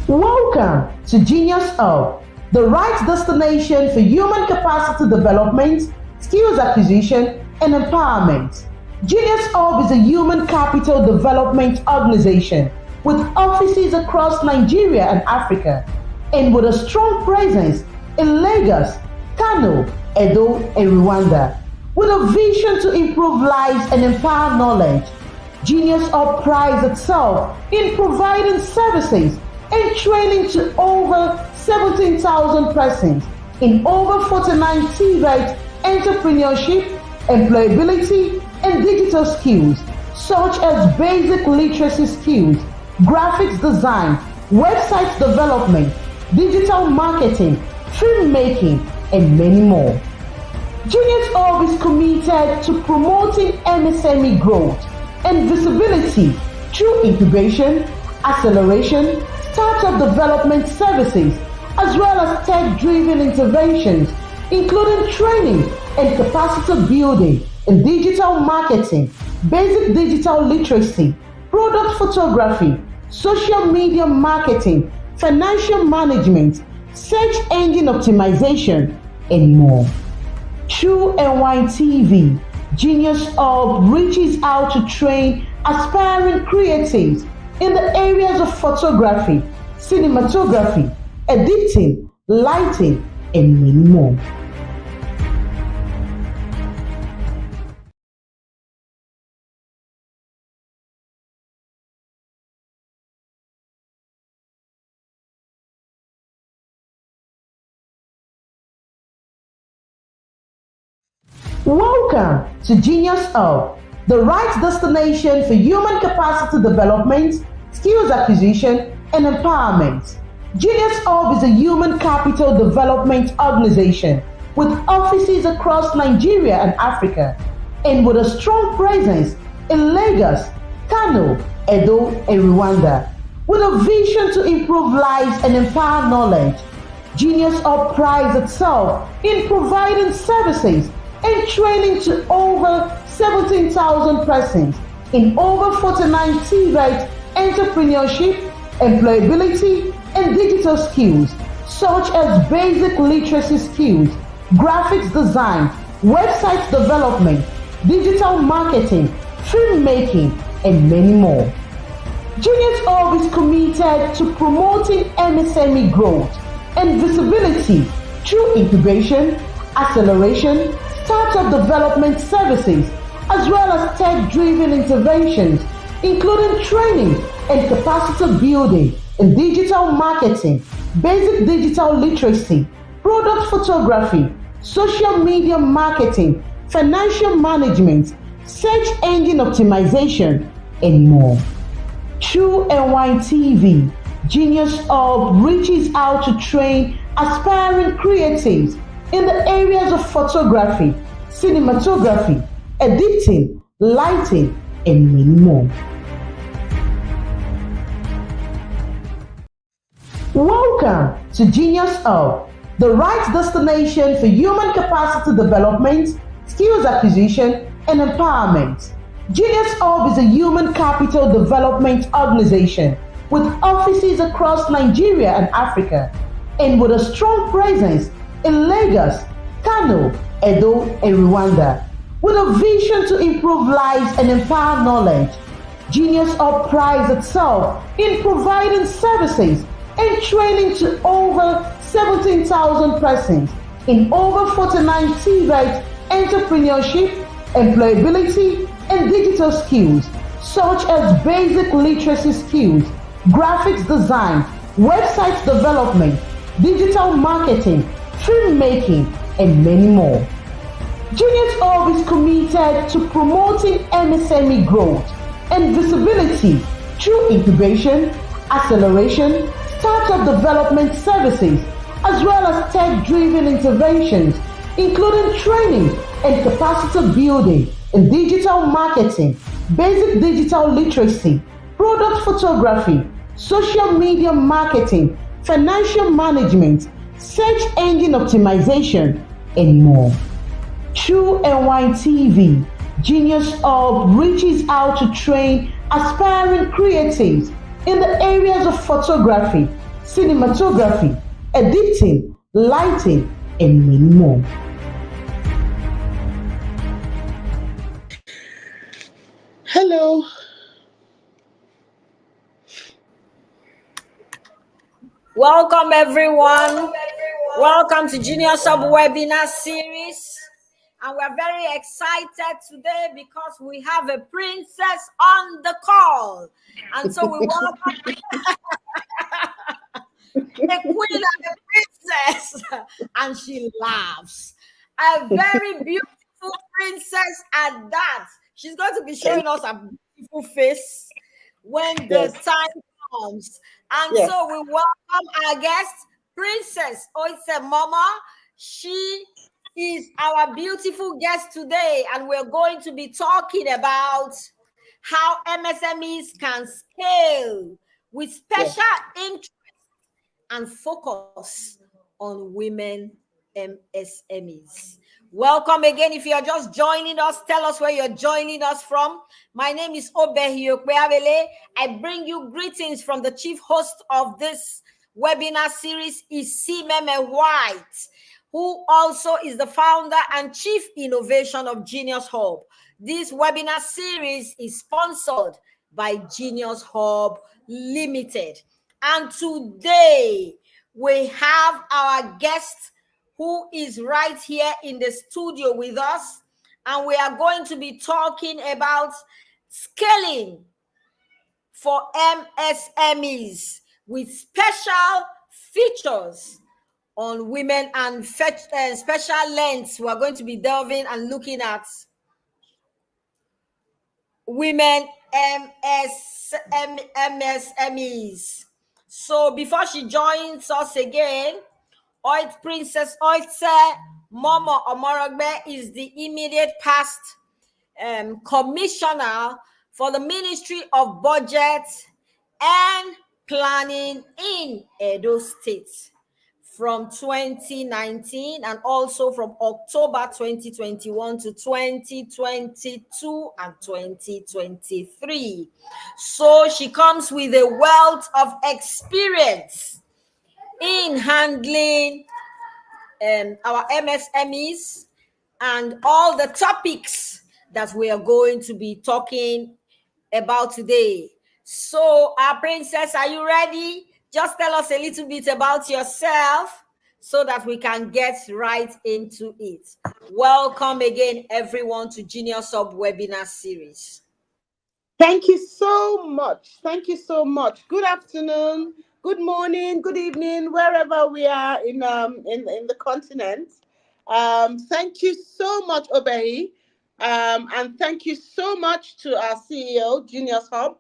Welcome to Genius Hub, the right destination for human capacity development, skills acquisition, and empowerment. Genius Hub is a human capital development organization with offices across Nigeria and Africa, and with a strong presence in Lagos, Kano, Edo, and Rwanda. With a vision to improve lives and empower knowledge, Genius Hub prides itself in providing services and training to over 17,000 persons in over 49 TVET entrepreneurship, employability, and digital skills such as basic literacy skills, graphics design, website development, digital marketing, filmmaking, and many more. Genius Hub is committed to promoting MSME growth and visibility through incubation, acceleration, startup development services, as well as tech-driven interventions, including training and capacity building in digital marketing, basic digital literacy, product photography, social media marketing, financial management, search engine optimization, and more. Through NYTV, Genius Hub reaches out to train aspiring creatives in the areas of photography, cinematography, editing, lighting, and many more. Welcome to Genius Hub, the right destination for human capacity development, skills acquisition, and empowerment. Genius Hub is a human capital development organization with offices across Nigeria and Africa, and with a strong presence in Lagos, Kano, Edo, and Rwanda. With a vision to improve lives and empower knowledge, Genius Hub prides itself in providing services and training to over 17,000 persons in over 49 TVET entrepreneurship, employability, and digital skills such as basic literacy skills, graphics design, website development, digital marketing, filmmaking, and many more. Genius Hub is committed to promoting MSME growth and visibility through incubation, acceleration, startup development services, as well as tech-driven interventions, including training and capacity building in digital marketing, basic digital literacy, product photography, social media marketing, financial management, search engine optimization, and more. Through NYTV, Genius Hub reaches out to train aspiring creatives in the areas of photography, cinematography, editing, lighting, and many more. Welcome to Genius Hub, the right destination for human capacity development, skills acquisition, and empowerment. Genius Hub is a human capital development organization with offices across Nigeria and Africa, and with a strong presence in Lagos, Kano, Edo, and Rwanda. With a vision to improve lives and empower knowledge, Genius Hub prides itself in providing services and training to over 17,000 persons in over 49 TVET entrepreneurship, employability, and digital skills such as basic literacy skills, graphics design, website development, digital marketing, filmmaking, and many more. Genius Hub is committed to promoting MSME growth and visibility through incubation, acceleration, startup development services, as well as tech-driven interventions, including training and capacity building in digital marketing, basic digital literacy, product photography, social media marketing, financial management, search engine optimization, and more. Through NYTV, Genius Hub reaches out to train aspiring creatives in the areas of photography, cinematography, editing, lighting, and many more. Hello. Welcome everyone. Welcome to Junior Sub Webinar Series. And we're very excited today because we have a princess on the call. And so we welcome a queen and a princess. And she laughs. A very beautiful princess at that. She's going to be showing us a beautiful face when the time comes. And so we welcome our guest, Princess Oise Mama. She is our beautiful guest today, and we're going to be talking about how MSMEs can scale with special interest and focus on women MSMEs. Welcome again. If you're just joining us, tell us where you're joining us from. My name is Obehi Okweabele. I bring you greetings from the chief host of this webinar series, Isimeme White, who also is the founder and chief innovation of Genius Hub. This webinar series is sponsored by Genius Hub Limited. And today we have our guest who is right here in the studio with us. And we are going to be talking about scaling for MSMEs with special features on women and special lengths. We are going to be delving and looking at women MSMEs. So before she joins us again, Princess Oitse Momo Omorogbe is the immediate past commissioner for the Ministry of Budget and Planning in Edo State from 2019 and also from October 2021 to 2022 and 2023. So she comes with a wealth of experience in handling our MSMEs and all the topics that we are going to be talking about today. So, our princess, are you ready? Just tell us a little bit about yourself so that we can get right into it. Welcome again, everyone, to Genius Sub Webinar Series. Thank you so much. Thank you so much. Good afternoon, good morning, good evening, wherever we are in the continent. Thank you so much, Obehi. And thank you so much to our CEO, Genius Hub,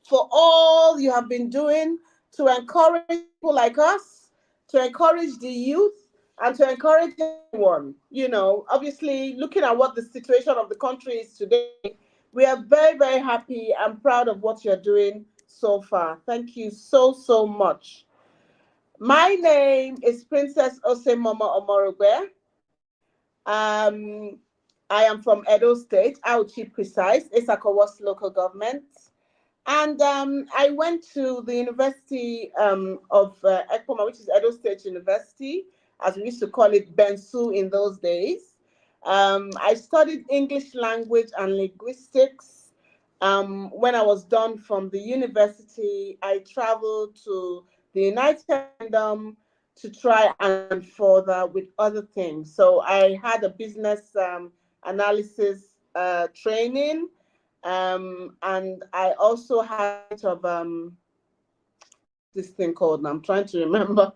for all you have been doing to encourage people like us, to encourage the youth, and to encourage everyone. You know, obviously, looking at what the situation of the country is today, we are very, very happy and proud of what you're doing so far. Thank you so, so much. My name is Princess Ose Mama Omorogbe. I am from Edo State, Auchi precise, Isakowas local government. And I went to the University of Ekpoma, which is Edo State University, as we used to call it, Bensu in those days. I studied English language and linguistics. When I was done from the university, I traveled to the United Kingdom to try and further with other things. So I had a business analysis training, and I also had a bit of this thing called, and I'm trying to remember,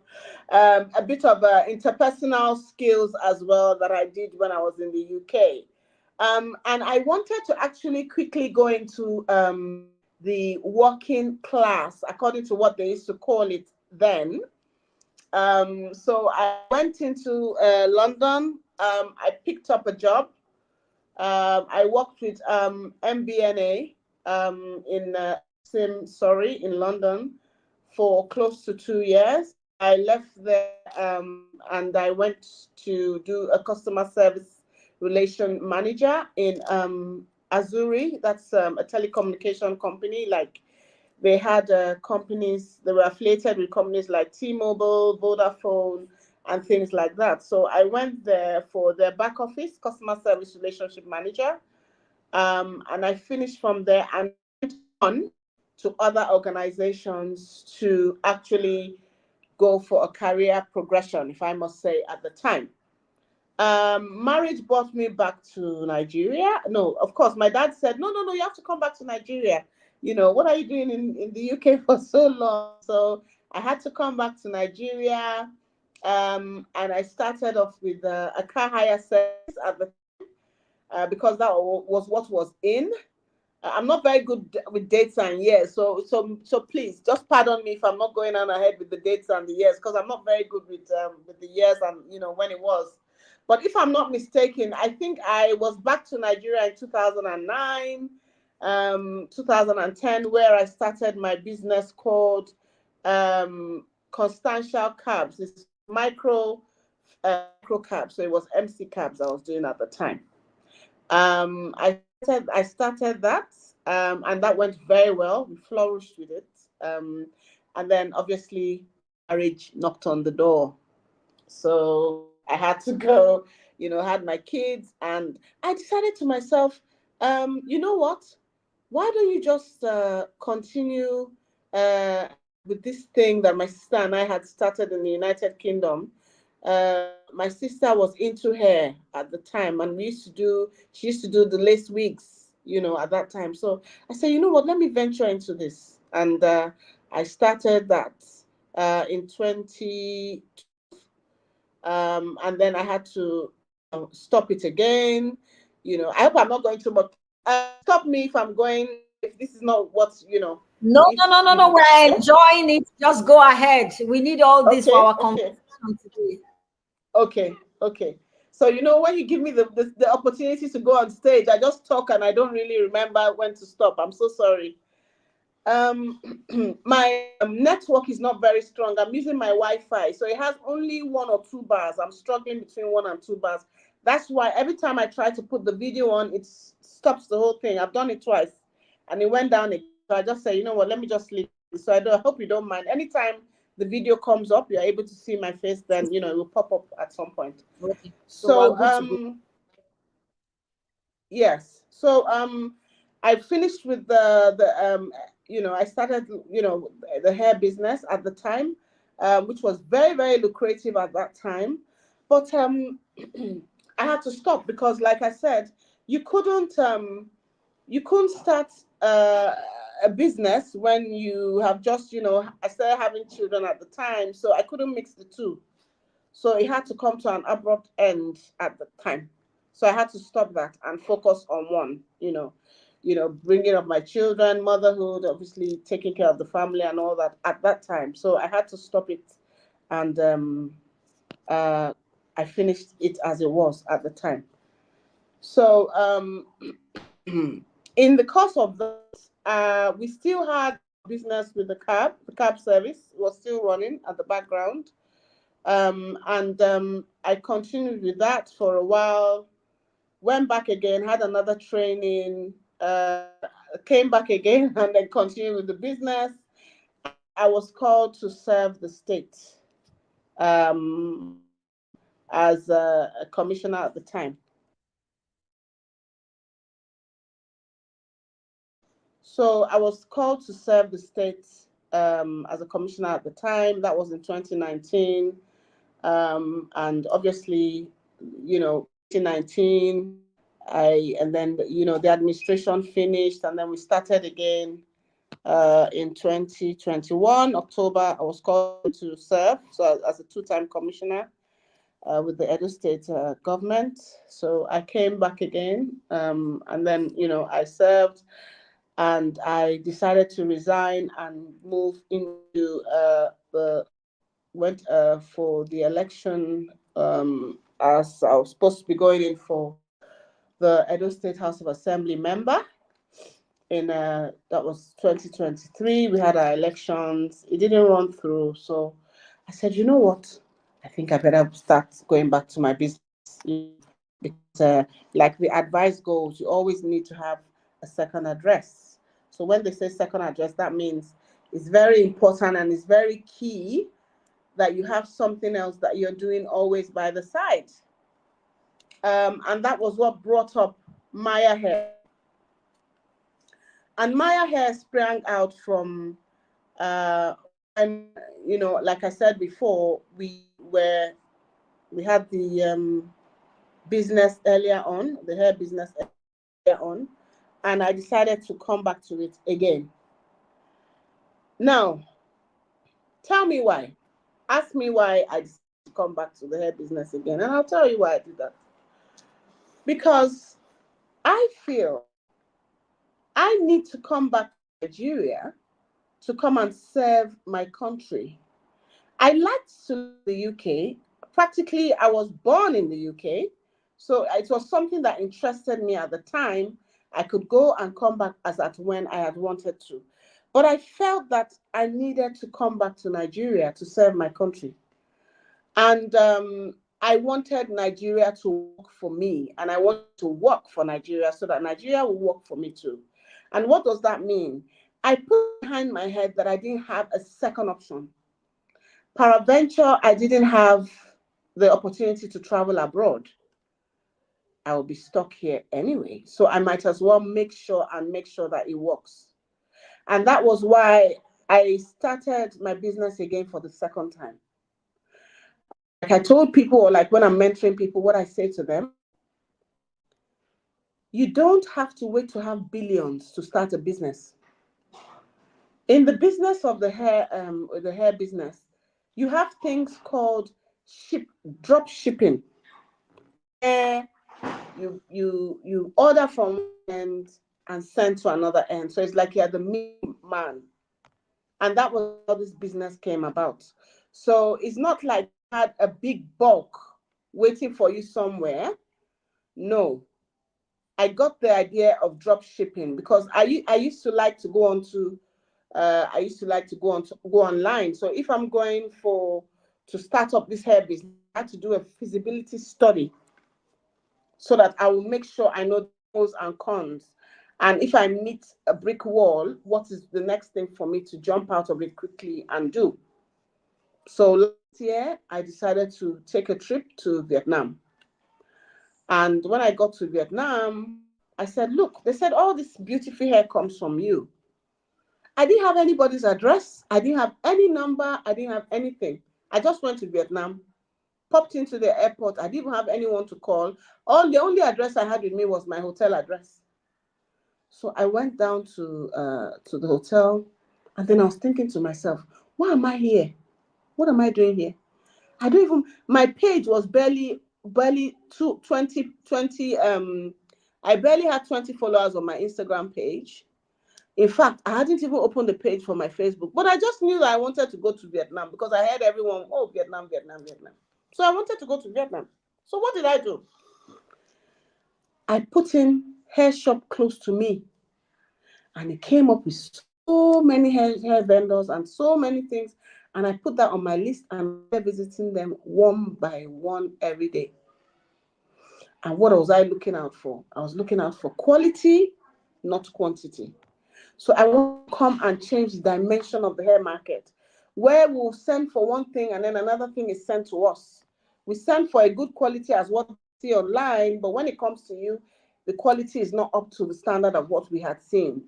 a bit of interpersonal skills as well that I did when I was in the UK. And I wanted to actually quickly go into the working class, according to what they used to call it then. So I went into London. I picked up a job. I worked with MBNA in London for close to 2 years. I left there and I went to do a customer service relation manager in Azuri. That's a telecommunication company like they had companies, they were affiliated with companies like T-Mobile, Vodafone, and things like that. So I went there for their back office, customer service relationship manager. And I finished from there and went on to other organizations to actually go for a career progression, if I must say, at the time. Marriage brought me back to Nigeria. No, of course, my dad said, no, you have to come back to Nigeria. What are you doing in the UK for so long? So I had to come back to Nigeria. And I started off with a car hire service at the because that was what was in. I'm not very good with dates and years, so please just pardon me if I'm not going on ahead with the dates and the years, because I'm not very good with the years and when it was. But if I'm not mistaken, I think I was back to Nigeria in 2009, 2010, where I started my business called Constantial Cabs. It's micro cabs, so it was MC cabs I was doing at the time. I started that, and that went very well. We flourished with it, and then obviously marriage knocked on the door, so I had to go. Had my kids, and I decided to myself, you know what? Why don't you just continue with this thing that my sister and I had started in the United Kingdom? My sister was into hair at the time, and she used to do the lace wigs, at that time. So I said, you know what, let me venture into this. And I started that in 20, and then I had to stop it again. I hope I'm not going too much. Stop me if I'm going, if this is not what, No, no. We're enjoying it. Just go ahead. We need all this for our conversation today. Okay. So when you give me the opportunity to go on stage, I just talk and I don't really remember when to stop. I'm so sorry. My network is not very strong. I'm using my Wi-Fi, so it has only 1 or 2 bars. I'm struggling between 1 and 2 bars. That's why every time I try to put the video on, it stops the whole thing. I've done it twice, and it went down again. So I just say, you know what, let me just leave. So I hope you don't mind. Anytime the video comes up, you're able to see my face, then it will pop up at some point. Okay. So yes. So I finished with the I started the hair business at the time, which was very, very lucrative at that time. But I had to stop because, like I said, you couldn't start a business when you have just I started having children at the time, so I couldn't mix the two. So it had to come to an abrupt end at the time. So I had to stop that and focus on one, bringing up my children, motherhood, obviously taking care of the family and all that at that time. So I had to stop it, and I finished it as it was at the time. So in the course of that, we still had business with the cab service was still running at the background. And I continued with that for a while, went back again, had another training, came back again, and then continued with the business. I was called to serve the state as a commissioner at the time. So I was called to serve the state as a commissioner at the time. That was in 2019. And obviously, 2019, and then, the administration finished, and then we started again in 2021, October. I was called to serve, so as a 2-time commissioner with the Edo State government. So I came back again, and then, I served, and I decided to resign and move into went for the election, as I was supposed to be going in for the Edo State House of Assembly member. That was 2023. We had our elections. It didn't run through. So I said, you know what? I think I better start going back to my business. Because like the advice goes, you always need to have a second address. So when they say second address, that means it's very important and it's very key that you have something else that you're doing always by the side. And that was what brought up Maya Hair. And Maya Hair sprang out from, and like I said before, we had the business earlier on, the hair business earlier on, and I decided to come back to it again. Now, tell me why. Ask me why I decided to come back to the hair business again, and I'll tell you why I did that. Because I feel I need to come back to Nigeria to come and serve my country. I liked to live in the UK. Practically, I was born in the UK. So it was something that interested me at the time. I could go and come back as at when I had wanted to. But I felt that I needed to come back to Nigeria to serve my country. And I wanted Nigeria to work for me. And I wanted to work for Nigeria so that Nigeria will work for me too. And what does that mean? I put behind my head that I didn't have a second option. Peradventure, I didn't have the opportunity to travel abroad. I will be stuck here anyway. So I might as well make sure that it works. And that was why I started my business again for the second time. Like I told people, or like when I'm mentoring people, what I say to them, you don't have to wait to have billions to start a business. In the business of the hair business, you have things called drop shipping. You order from one end and send to another end. So it's like you're the middleman. And that was how this business came about. So it's not like you had a big bulk waiting for you somewhere. No. I got the idea of drop shipping because I used to like to go online. So if I'm going to start up this hair business, I had to do a feasibility study so that I will make sure I know the pros and cons. And if I meet a brick wall, what is the next thing for me to jump out of it quickly and do? So last year, I decided to take a trip to Vietnam. And when I got to Vietnam, I said, look, they said, all this beautiful hair comes from you. I didn't have anybody's address. I didn't have any number. I didn't have anything. I just went to Vietnam, popped into the airport. I didn't have anyone to call. The only address I had with me was my hotel address. So I went down to the hotel, and then I was thinking to myself, why am I here? What am I doing here? My page was barely 20. I barely had 20 followers on my Instagram page. In fact, I hadn't even opened the page for my Facebook, but I just knew that I wanted to go to Vietnam because I heard everyone, oh, Vietnam. So I wanted to go to Vietnam. So what did I do? I put in hair shop close to me, and it came up with so many hair vendors and so many things. And I put that on my list and I started visiting them one by one every day. And what was I looking out for? I was looking out for quality, not quantity. So I want to come and change the dimension of the hair market, where we'll send for one thing and then another thing is sent to us. We send for a good quality as what we see online, but when it comes to you, the quality is not up to the standard of what we had seen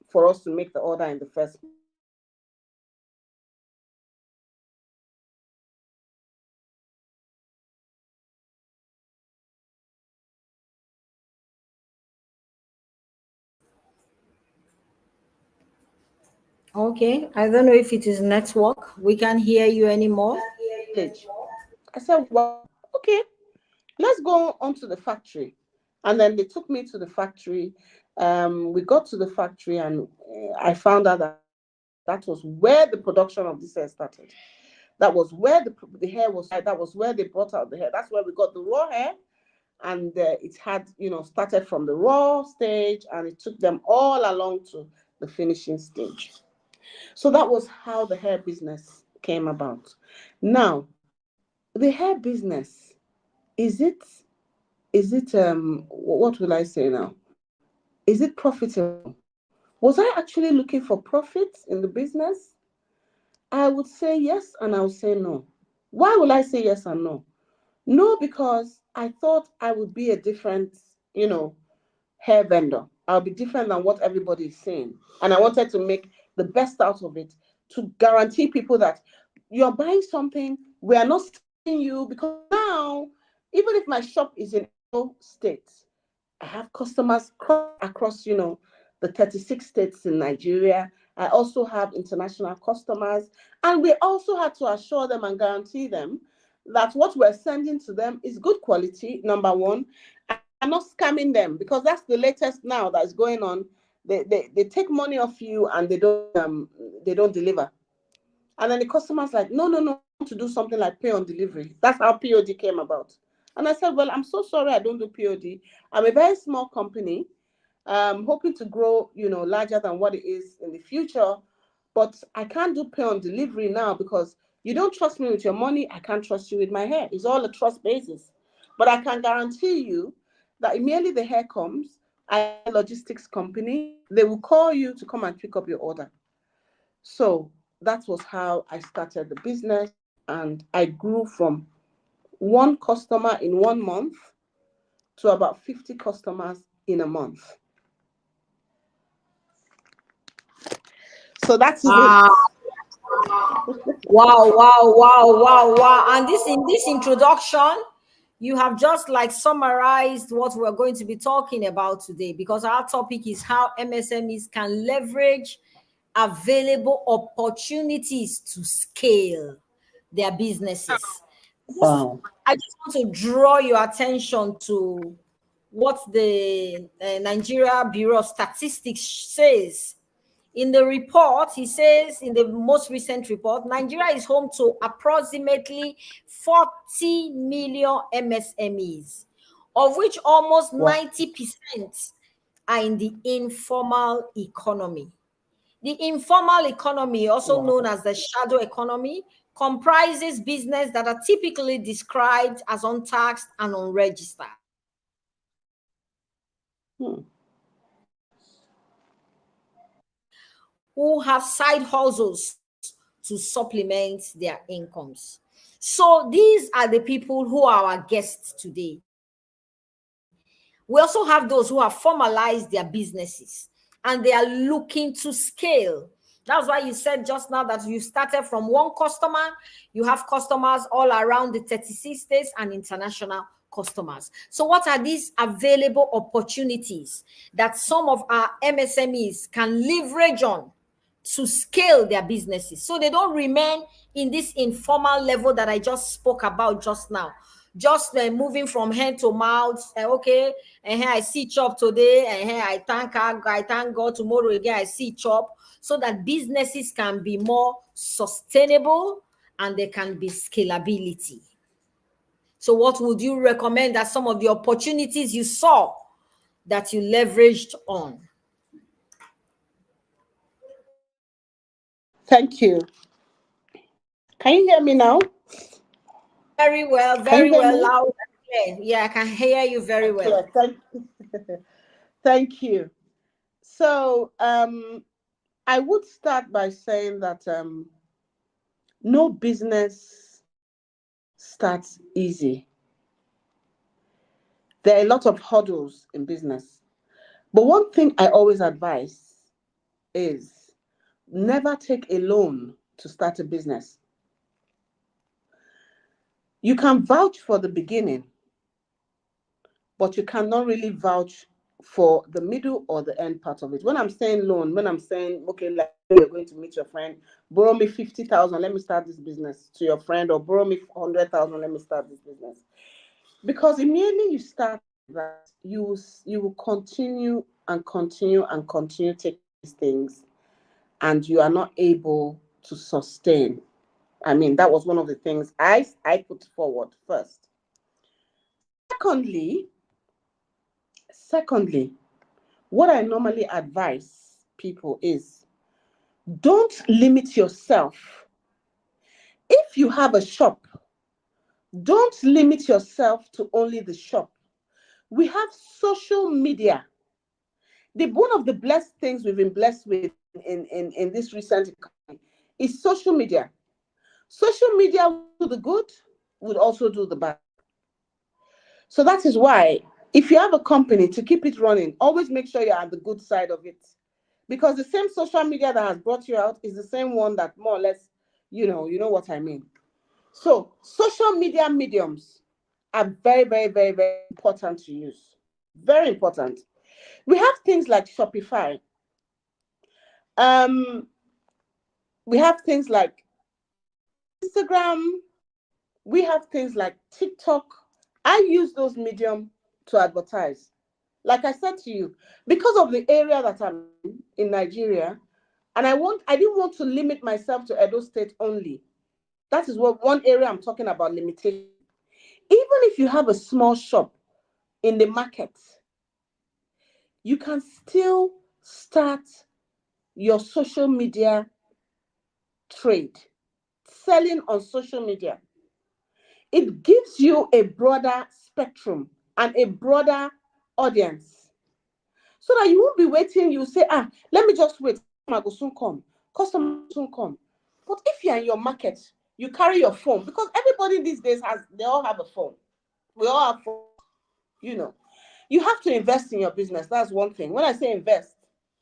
for us to make the order in the first place. Okay, I don't know if it is network. We can't hear you anymore. I said, well, okay, let's go on to the factory. And then they took me to the factory. We got to the factory and I found out that was where the production of this hair started. That was where the hair was. That was where they brought out the hair. That's where we got the raw hair. And it had, started from the raw stage and it took them all along to the finishing stage. So that was how the hair business came about. Now, the hair business, is it what will I say now? Is it profitable? Was I actually looking for profits in the business? I would say yes and I would say no. Why will I say yes and no? No, because I thought I would be a different, hair vendor. I'll be different than what everybody is saying. And I wanted to make the best out of it to guarantee people that you're buying something, we are not selling you, because now, even if my shop is in Edo State, I have customers across, the 36 states in Nigeria. I also have international customers. And we also had to assure them and guarantee them that what we're sending to them is good quality, number one, and not scamming them, because that's the latest now that's going on. They take money off you and they don't deliver. And then the customer's like, no, I want to do something like pay on delivery. That's how POD came about. And I said, well, I'm so sorry I don't do POD. I'm a very small company, hoping to grow, larger than what it is in the future. But I can't do pay on delivery now because you don't trust me with your money. I can't trust you with my hair. It's all a trust basis. But I can guarantee you that immediately the hair comes, I have a logistics company, they will call you to come and pick up your order. So that was how I started the business, and I grew from one customer in 1 month to about 50 customers in a month. So that is Wow. Wow. And in this introduction, you have just like summarized what we're going to be talking about today, because our topic is how MSMEs can leverage available opportunities to scale their businesses. Wow. I just want to draw your attention to what the Nigeria Bureau of Statistics says. In the report, he says, in the most recent report, Nigeria is home to approximately 40 million MSMEs, of which almost 90% are in the informal economy. The informal economy, also known as the shadow economy, comprises business that are typically described as untaxed and unregistered. Who have side hustles to supplement their incomes. So these are the people who are our guests today. We also have those who have formalized their businesses and they are looking to scale. That's why you said just now that you started from one customer. You have customers all around the 36 states and international customers. So what are these available opportunities that some of our MSMEs can leverage on to scale their businesses, so they don't remain in this informal level that I just spoke about just now? Just moving from hand to mouth. Okay, and I see chop today, and I thank God tomorrow again I see chop, so that businesses can be more sustainable and there can be scalability. So what would you recommend as some of the opportunities you saw that you leveraged on? Thank you. Can you hear me now? Very well, Can you hear me? loud and clear. Yeah, I can hear you very well. Thank you. So I would start by saying that no business starts easy. There are a lot of hurdles in business. But one thing I always advise is never take a loan to start a business. You can vouch for the beginning, but you cannot really vouch for the middle or the end part of it. When I'm saying loan, when I'm saying, okay, like you're going to meet your friend, borrow me 50,000, let me start this business, to your friend, or borrow me 100,000, let me start this business. Because immediately you start that, you will continue and continue and continue taking these things, and you are not able to sustain. I mean, that was one of the things I put forward first. Secondly, what I normally advise people is don't limit yourself. If you have a shop, don't limit yourself to only the shop. We have social media one of the blessed things we've been blessed with in this recent economy is social media. Social media will do the good, would also do the bad. So that is why, if you have a company, to keep it running, always make sure you're on the good side of it. Because the same social media that has brought you out is the same one that more or less, you know what I mean. So social media mediums are very, very, very, very important to use. Very important. We have things like Shopify. We have things like Instagram. We have things like TikTok. I use those medium to advertise. Like I said to you, because of the area that I'm in Nigeria, and I didn't want to limit myself to Edo State only. That is what one area I'm talking about limitation. Even if you have a small shop in the market, you can still start your social media trade, selling on social media. It gives you a broader spectrum and a broader audience, so that you won't be waiting. You say, let me just wait. Customer will soon come. Customer will soon come. But if you're in your market, you carry your phone, because everybody these days they all have a phone. We all have phones, You have to invest in your business. That's one thing. When I say invest,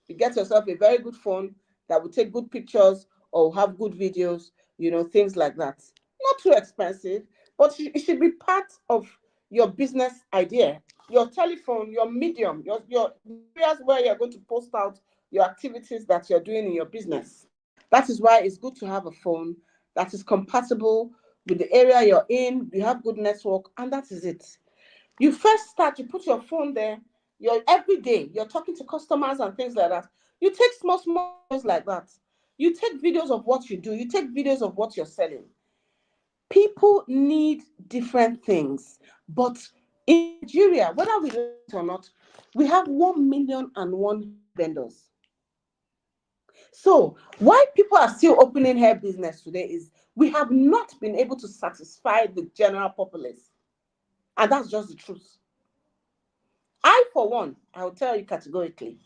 you get yourself a very good phone that will take good pictures or have good videos, things like that. Not too expensive, but it should be part of your business idea. Your telephone, your medium, your areas where you're going to post out your activities that you're doing in your business. That is why it's good to have a phone that is compatible with the area you're in. You have good network, and that is it. You first start, you put your phone there, every day, you're talking to customers and things like that. You take small videos like that. You take videos of what you do. You take videos of what you're selling. People need different things. But in Nigeria, whether we like it or not, we have 1,000,001 vendors. So why people are still opening hair business today is we have not been able to satisfy the general populace. And that's just the truth. I, for one, I will tell you categorically,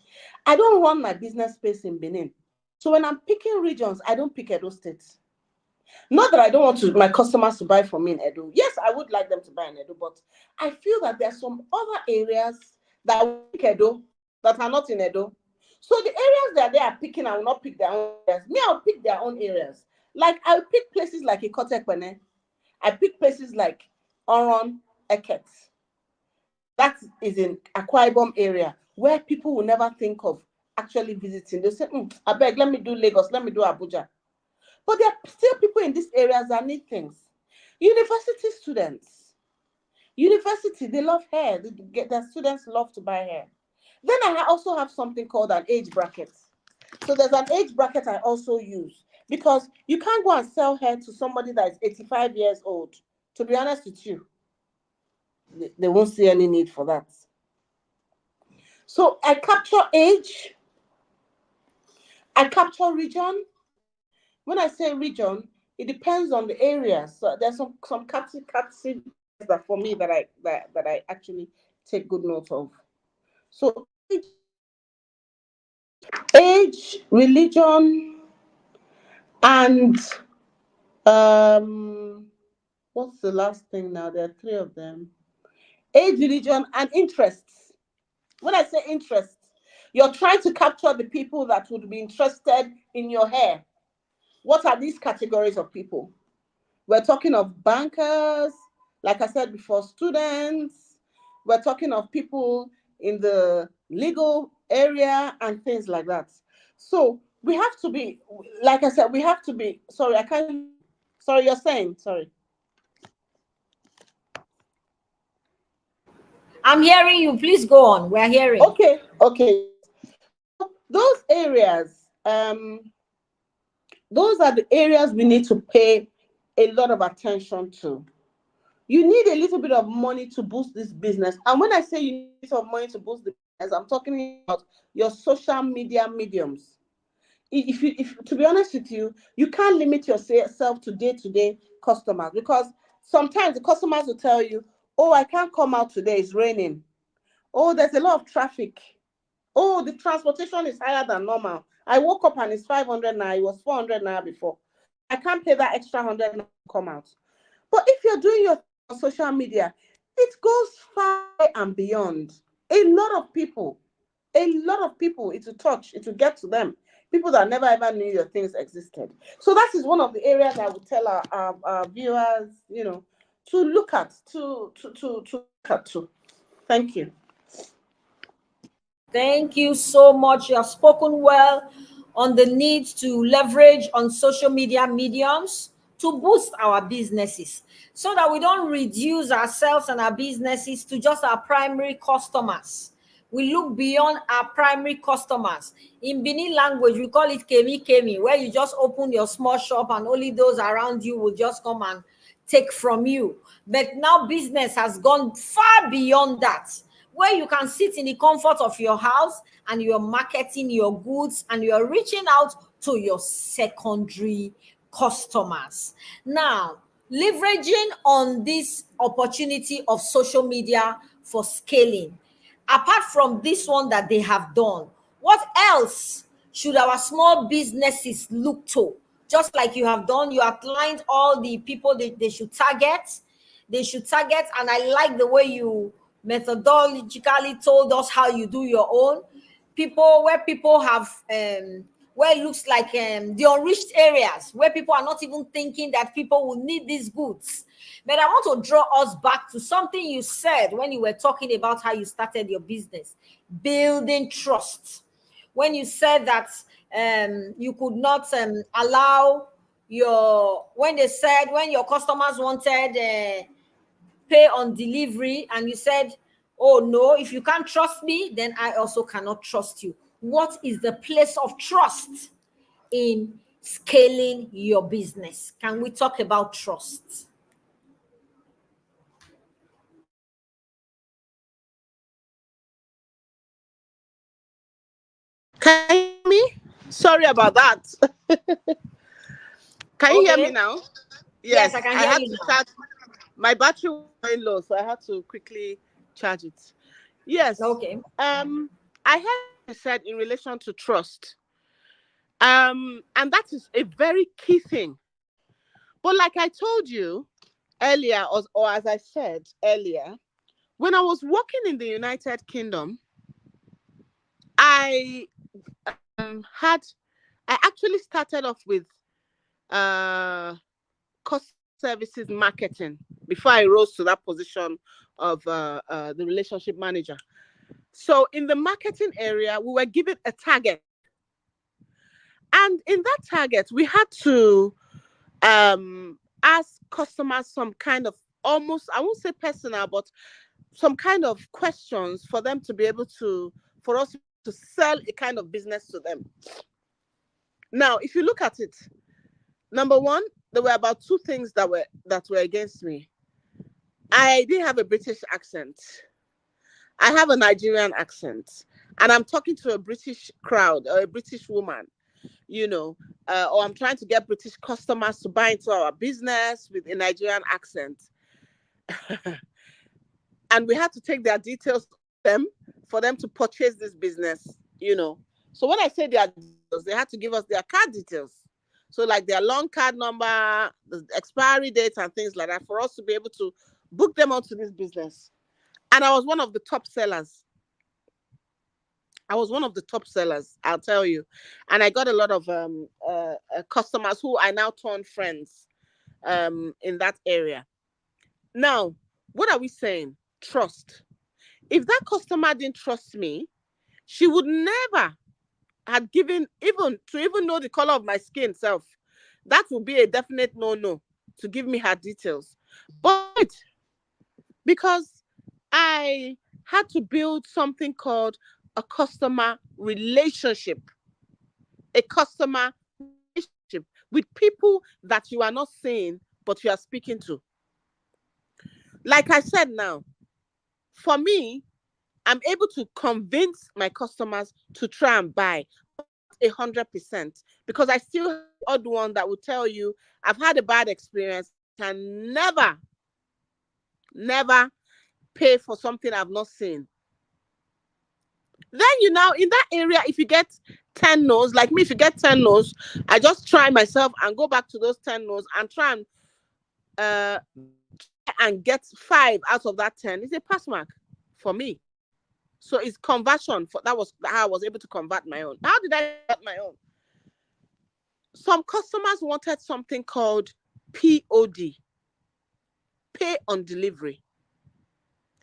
I don't run my business space in Benin. So when I'm picking regions, I don't pick Edo State. Not that I don't want my customers to buy from me in Edo. Yes, I would like them to buy in Edo, but I feel that there are some other areas that will pick Edo that are not in Edo. So the areas that they are picking, I will not pick their own areas. Me, I'll pick their own areas. Like I'll pick places like Ikotekpene. I pick places like Oron, Eket. That is in Akwa Ibom area where people will never think of actually visiting. They'll say, I beg, let me do Lagos, let me do Abuja. But there are still people in these areas that need things. University students. University, they love hair. Their students love to buy hair. Then I also have something called an age bracket. So there's an age bracket I also use, because you can't go and sell hair to somebody that is 85 years old. To be honest with you, they won't see any need for that. So I capture age, I capture region. When I say region, it depends on the area. So there's some captive that for me that I actually take good note of. So age, religion, and what's the last thing now? There are three of them. Age, religion, and interests. When I say interest, you're trying to capture the people that would be interested in your hair. What are these categories of people? We're talking of bankers, like I said before, students. We're talking of people in the legal area and things like that. So we have to be, like I said, we have to be, sorry, I can't, sorry, you're saying, sorry. I'm hearing you. Please go on. We're hearing. Okay. Those areas, those are the areas we need to pay a lot of attention to. You need a little bit of money to boost this business. And when I say you need a little money to boost the business, I'm talking about your social media mediums. If to be honest with you, you can't limit yourself to day-to-day customers, because sometimes the customers will tell you, oh, I can't come out today, it's raining. Oh, there's a lot of traffic. Oh, the transportation is higher than normal. I woke up and it's 500 now. It was 400 now before. I can't pay that extra 100 now to come out. But if you're doing your social media, it goes far and beyond. A lot of people, it will touch, it will get to them. People that never ever knew your things existed. So that is one of the areas I would tell our viewers, to look at, to look at too. Thank you. Thank you so much. You have spoken well on the need to leverage on social media mediums to boost our businesses so that we don't reduce ourselves and our businesses to just our primary customers. We look beyond our primary customers. In Benin language, we call it kemi kemi, where you just open your small shop and only those around you will just come and take from you. But now business has gone far beyond that, where you can sit in the comfort of your house and you're marketing your goods and you're reaching out to your secondary customers. Now, leveraging on this opportunity of social media for scaling, apart from this one that they have done, what else should our small businesses look to? Just like you have done, you outlined all the people they should target. They should target, and I like the way you methodologically told us how you do your own. People have where it looks like the unreached areas where people are not even thinking that people will need these goods. But I want to draw us back to something you said when you were talking about how you started your business, building trust. When you said that you could not allow when your customers wanted pay on delivery, and you said, oh no, if you can't trust me, then I also cannot trust you. What is the place of trust in scaling your business? Can we talk about trust? Can you hear me? Sorry about that. Can you hear me Okay. now? Yes, Yes, I can I hear had you to now. charge. My battery was going low, so I had to quickly charge it. Yes. Okay. I heard you said in relation to trust. And that is a very key thing. But like I told you earlier, or as I said earlier, when I was working in the United Kingdom, I had I actually started off with cost services marketing before I rose to that position of the relationship manager. So in the marketing area, we were given a target. And in that target, we had to ask customers some kind of almost, I won't say personal, but some kind of questions for them to be able for us to sell a kind of business to them. Now, if you look at it, number one, there were about two things that were against me. I didn't have a British accent. I have a Nigerian accent, and I'm talking to a British crowd or a British woman, or I'm trying to get British customers to buy into our business with a Nigerian accent. And we had to take their details for them to purchase this business, So when I say their details, they had to give us their card details. So like their long card number, the expiry dates and things like that for us to be able to book them onto this business. And I was one of the top sellers. I'll tell you. And I got a lot of customers who I now turn friends in that area. Now, what are we saying? Trust. If that customer didn't trust me, she would never have given, even know the color of my skin self. That would be a definite no to give me her details. But because I had to build something called a customer relationship. A customer relationship with people that you are not seeing, but you are speaking to. Like I said now, for me, I'm able to convince my customers to try and buy 100%, because I still have the odd one that will tell you I've had a bad experience and never pay for something I've not seen. Then you now in that area, if you get 10 no's, like me, if you get 10 no's, I just try myself and go back to those 10 no's and try and get 5 out of that 10. It's a pass mark for me. So it's conversion. That was how I was able to convert my own. How did I convert my own? Some customers wanted something called POD, pay on delivery.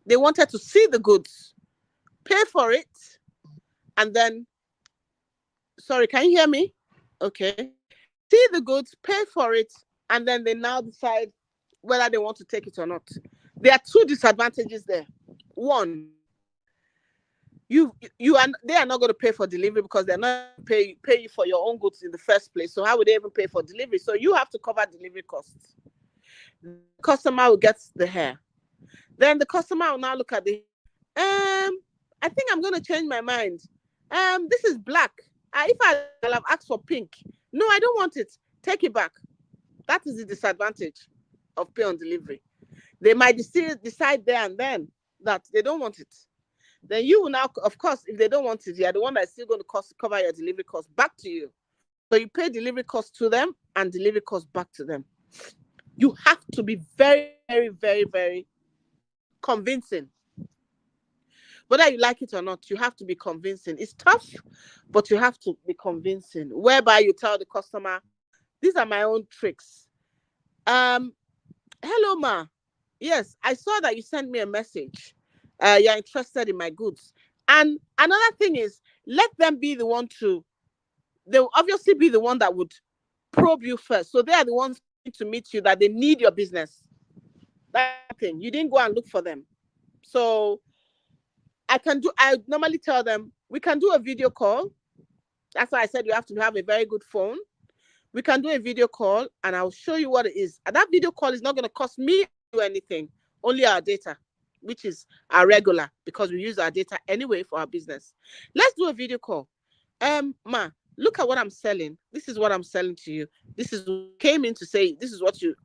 They wanted to see the goods, pay for it, and then, sorry, can you hear me? Okay. See the goods, pay for it, and then they now decide whether they want to take it or not. There are 2 disadvantages there. One, they are not going to pay for delivery because they're not pay you for your own goods in the first place. So how would they even pay for delivery? So you have to cover delivery costs. The customer will get the hair. Then the customer will now look at the I think I'm going to change my mind. This is black. If I'll have asked for pink. No, I don't want it. Take it back. That is the disadvantage of pay on delivery. They might still decide there and then that they don't want it. Then you will now, of course, if they don't want it, you're the one that's still going to cover your delivery costs back to you. So you pay delivery costs to them and delivery costs back to them. You have to be very, very, very, very convincing. Whether you like it or not, you have to be convincing. It's tough, but you have to be convincing. Whereby you tell the customer, these are my own tricks. Hello, ma. Yes, I saw that you sent me a message. You're interested in my goods. And another thing is, let them be the one they'll obviously be the one that would probe you first. So they are the ones to meet you, that they need your business. That thing. You didn't go and look for them. So I normally tell them, we can do a video call. That's why I said you have to have a very good phone. We can do a video call and I'll show you what it is. And that video call is not going to cost me anything, only our data, which is our regular, because we use our data anyway for our business. Let's do a video call. Ma, look at what I'm selling. This is what I'm selling to you. This is what came in to say, this is what you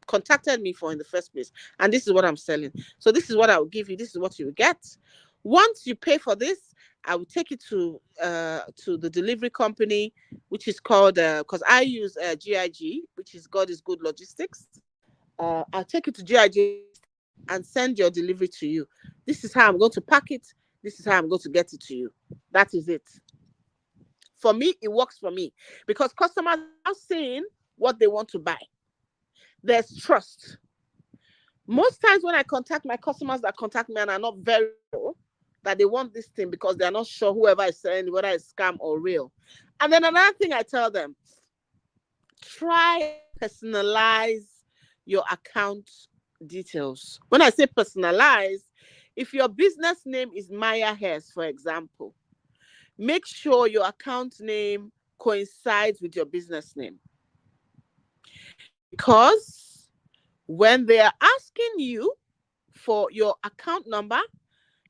contacted me for in the first place. And this is what I'm selling. So this is what I will give you. This is what you will get. Once you pay for this, I will take it to the delivery company, which is called, because I use GIG, which is God is Good Logistics. I'll take it to GIG and send your delivery to you. This is how I'm going to pack it. This is how I'm going to get it to you. That is it. For me, it works for me because customers are saying what they want to buy. There's trust. Most times when I contact my customers that contact me and are not very sure that they want this thing because they're not sure whoever is selling, whether it's scam or real. And then another thing I tell them, try personalize your account details. When I say personalize, if your business name is Maya Hairs, for example, make sure your account name coincides with your business name. Because when they are asking you for your account number,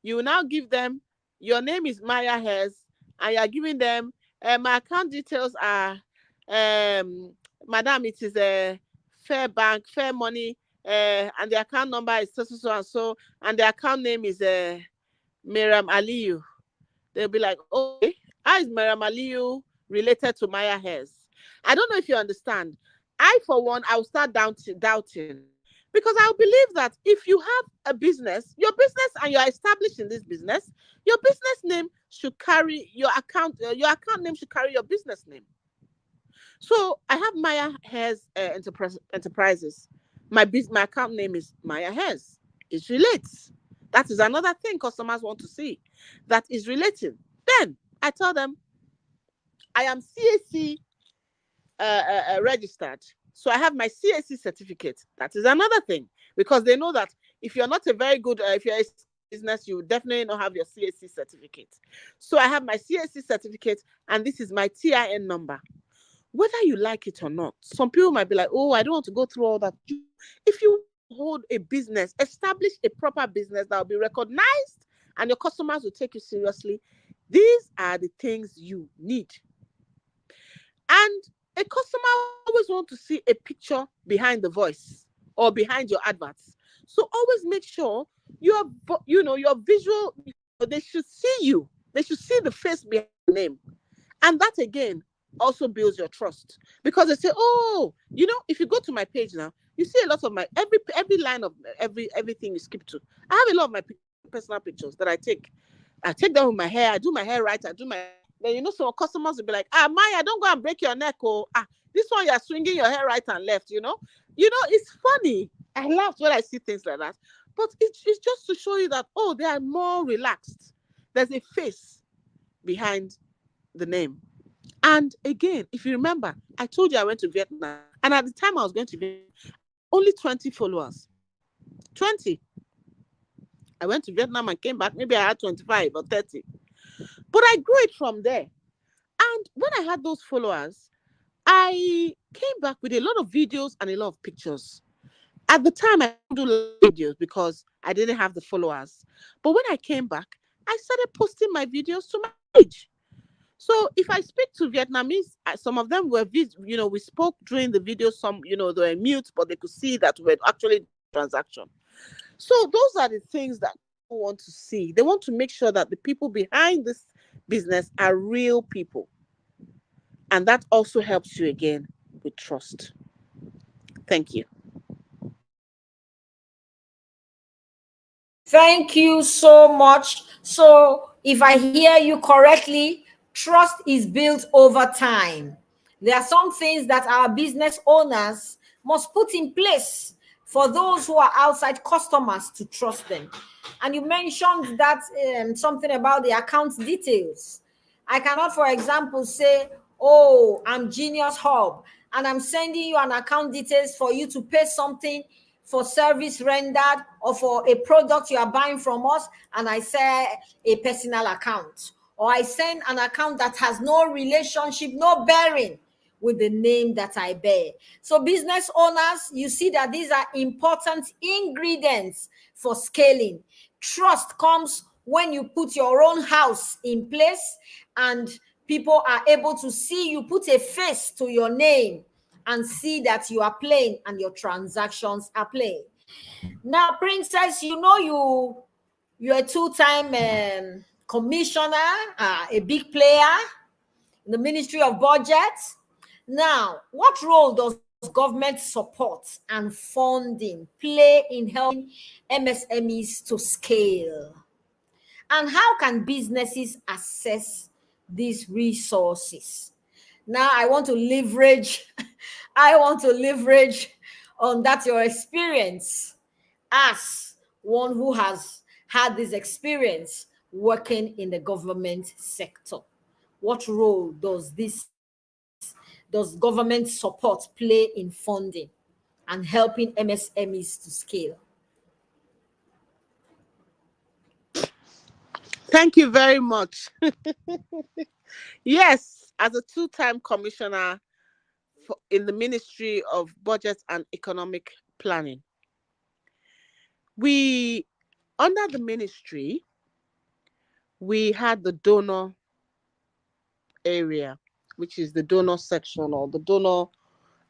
you will now give them, your name is Maya Hairs, and you're giving them, my account details are, madam, it is a Fair Bank, Fair Money, and the account number is so and so, and the account name is Miriam Aliyu. They'll be like, okay, how is Miriam Aliyu related to Maya Hairs? I don't know if you understand. I, for one, I will start doubting. Because I believe that if you have a business, your business, and you're established in this business, your business name should carry your account name should carry your business name. So I have Maya Hairs Enterprises. My account name is Maya Hairs. It relates. That is another thing customers want to see. That is relating. Then I tell them, I am CAC registered. So I have my CAC certificate. That is another thing, because they know that if you're not a very good, if you're a business, you definitely not have your CAC certificate. So I have my CAC certificate, and this is my TIN number. Whether you like it or not, some people might be like, oh, I don't want to go through all that. If you hold a business, establish a proper business that will be recognized and your customers will take you seriously, these are the things you need. And a customer always wants to see a picture behind the voice or behind your adverts. So always make sure your visual, they should see you. They should see the face behind the name. And that again also builds your trust, because they say, oh, if you go to my page now, you see a lot of my every line of everything you skip to. I have a lot of my personal pictures that I take. I take them with my hair. I do my hair right. I do my. Then some customers will be like, Maya, don't go and break your neck. Oh, this one you are swinging your hair right and left. It's funny. I laugh when I see things like that. But it's just to show you that, oh, they are more relaxed. There's a face behind the name. And again, if you remember, I told you I went to Vietnam. And at the time I was going to Vietnam, only 20 followers. 20. I went to Vietnam and came back. Maybe I had 25 or 30. But I grew it from there. And when I had those followers, I came back with a lot of videos and a lot of pictures. At the time, I didn't do videos because I didn't have the followers. But when I came back, I started posting my videos to my page. So if I speak to Vietnamese, some of them were, we spoke during the video. Some, they were mute, but they could see that we were actually transaction. So those are the things that people want to see. They want to make sure that the people behind this business are real people. And that also helps you again with trust. Thank you. Thank you so much. So, if I hear you correctly, trust is built over time. There are some things that our business owners must put in place for those who are outside customers to trust them. And you mentioned that something about the account details. I cannot, for example, say, oh, I'm Genius Hub, and I'm sending you an account details for you to pay something for service rendered or for a product you are buying from us, and I say a personal account, or I send an account that has no relationship, no bearing with the name that I bear. So business owners, you see that these are important ingredients for scaling. Trust comes when you put your own house in place and people are able to see you, put a face to your name and see that you are playing and your transactions are playing. Now, Princess, you're a two-time commissioner, a big player in the Ministry of Budget. Now, what role does government support and funding play in helping MSMEs to scale? And how can businesses access these resources? Now I want to leverage on that your experience as one who has had this experience working in the government sector. What role does government support play in funding and helping MSMEs to scale? Thank you very much. Yes, as a two-time commissioner in the Ministry of Budget and Economic Planning, under the ministry, we had the donor area, which is the donor section or the donor